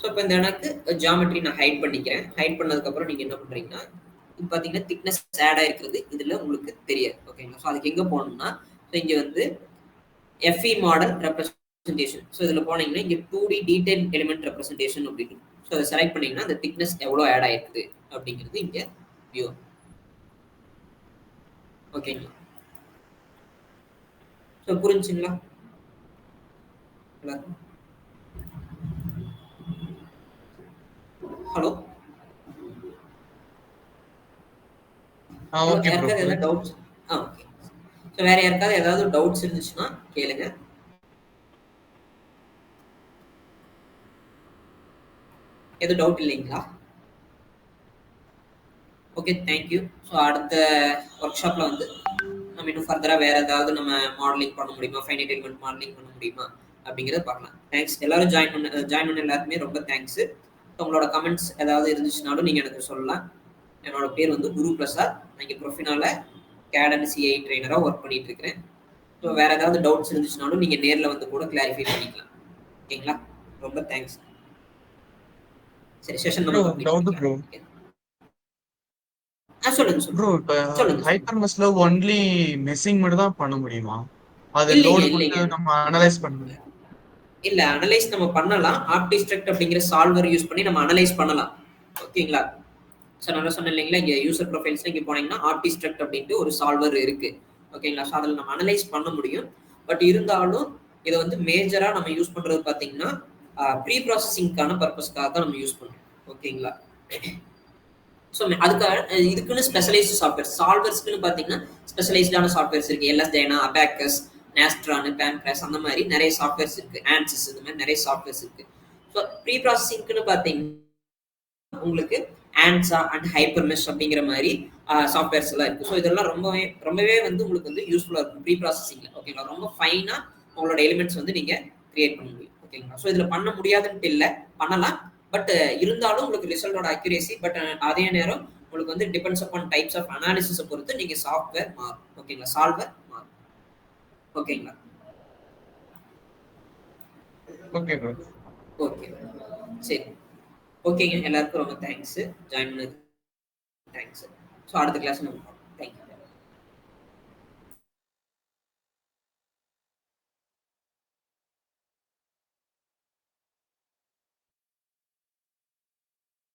ஸோ இப்போ இந்த எனக்கு ஜியாமெட்ரி நான் ஹைட் பண்ணிக்கிறேன். ஹைட் பண்ணதுக்கப்புறம் நீங்கள் என்ன பண்ணுறீங்கன்னா இது பார்த்தீங்கன்னா திக்னஸ் ஆட் ஆகிருக்கிறது இதில் உங்களுக்கு தெரியாது. ஓகேங்களா? ஸோ அதுக்கு எங்கே போகணும்னா ஸோ இங்கே வந்து FE மாடல் ரெப்ரஸன்டேஷன். ஸோ இதில் போனீங்கன்னா இங்கே 2D டீடைல் எலிமெண்ட் ரெப்ரஸன்டேஷன் அப்படின்னு. ஸோ அதை செலக்ட் பண்ணிங்கன்னா அந்த திக்னஸ் எவ்வளோ ஆட் ஆகிருக்குது அப்படிங்கிறது இங்கே வியூ. ஓகேங்களா? ஸோ புரிஞ்சுங்களா? ஹலோ யாருக்காவது ஏதாவது டவுட்ஸ்? ஓகே. ஸோ வேற யாருக்காவது ஏதாவது டவுட்ஸ் இருந்துச்சுன்னா கேளுங்க. எதுவும் டவுட் இல்லைங்களா? Okay, thank you. ஸோ அடுத்த ஒர்க் ஷாப்ல வந்து நம்ம இன்னும் ஃபர்தராக வேற ஏதாவது நம்ம மாடலிங் பண்ண முடியுமா, ஃபைனைட் எலிமெண்ட் மாடலிங் பண்ண முடியுமா அப்படிங்கிறத பார்க்கலாம். தேங்க்ஸ் எல்லாரும் ஜாயின் பண்ண எல்லாருக்குமே ரொம்ப தேங்க்ஸ். உங்களோட கமெண்ட்ஸ் ஏதாவது இருந்துச்சுனாலும் நீங்கள் எனக்கு சொல்லலாம். என்னோட பேர் வந்து குரு பிரசாத். நான் இங்கே ப்ரொஃபினால CAD அண்ட் CAE ட்ரெயினராக ஒர்க் பண்ணிட்டு இருக்கிறேன். ஸோ வேற ஏதாவது டவுட்ஸ் இருந்துச்சுனாலும் நீங்கள் நேரில் வந்து கூட கிளாரிஃபை பண்ணிக்கலாம். ஓகேங்களா? ரொம்ப தேங்க்ஸ். சரி, செஷன் நம்ம சொல்லுங்க ப்ரோ. இப்ப ஹைப்பர்மெஷ்ல ஒன்லி மெஷிங் மட்டும் தான் பண்ண முடியுமா? அது லோட் கொடுத்து நம்ம அனலைஸ் பண்ணணும். இல்ல, அனலைஸ் நம்ம பண்ணலாம். ஆப்டிஸ்ட்ரக்ட் அப்படிங்கிற சால்வர் யூஸ் பண்ணி நம்ம அனலைஸ் பண்ணலாம். ஓகேங்களா? ஸோ நான் சொன்னேன் இல்லைங்களா, இங்கே யூசர் ப்ரொஃபைல்ஸ் இங்கே போனீங்கன்னா ஆப்டிஸ்ட்ரக்ட் அப்படின்ட்டு ஒரு சால்வர் இருக்கு. ஓகேங்களா? ஸோ அதில் நம்ம அனலைஸ் பண்ண முடியும். பட் இருந்தாலும் இதை வந்து மேஜரா நம்ம யூஸ் பண்றது பார்த்தீங்கன்னா ப்ரீ ப்ராசஸிங்கான பர்பஸ்க்காக தான் நம்ம யூஸ் பண்றோம். ஓகேங்களா? ஸோ அதுக்காக இதுக்குன்னு ஸ்பெஷலைஸ்டு சாஃப்ட்வேர் சால்வர்ஸ்க்குன்னு பார்த்தீங்கன்னா ஸ்பெஷலைஸ்டான சாஃப்ட்வேர்ஸ் இருக்கு. LS Dyna, Abacus, Nastran, Pancras அந்த மாதிரி நிறைய சாஃப்ட்வேர்ஸ் இருக்கு. ANSYS இந்த மாதிரி நிறைய சாஃப்ட்வேர்ஸ் இருக்கு. ஸோ ப்ரீ ப்ராசஸிங்க்குன்னு பார்த்தீங்கன்னா உங்களுக்கு ANSA அண்ட் ஹைப்பர்மெஷ் அப்படிங்கிற மாதிரி சாஃப்ட்வேர்ஸ் எல்லாம் இருக்கு. ஸோ இதெல்லாம் ரொம்பவே வந்து உங்களுக்கு வந்து யூஸ்ஃபுல்லாக இருக்கும் ப்ரீ ப்ராசஸிங்ல. ஓகேங்களா? ரொம்ப ஃபைனா உங்களோட எலிமெண்ட்ஸ் வந்து நீங்க கிரியேட் பண்ண முடியும். ஓகேங்களா? ஸோ இதுல பண்ண முடியாதுன்ட்டு இல்லை, பண்ணலாம். பட் இருந்தாலும் உங்களுக்கு ரிசல்ட்டோட அக்யூரேசி பட் அதே நேரம் உங்களுக்கு வந்து டிபெண்ட்ஸ் அப்பான் டைப்ஸ் ஆஃப் அனாலிசிஸை பொறுத்து நீங்க சாஃப்ட்வேர் மாறும். ஓகேங்களா? சால்வர் மாறும். ஓகேங்களா? Okay bro. ஓகே, சரி. ஓகேங்க, எல்லாருக்கும் ரொம்ப தேங்க்ஸ். ஜாயின் பண்ணது தேங்க்ஸ். ஸோ அடுத்த கிளாஸ் நம்ம பார்ப்போம். தேங்க்யூ.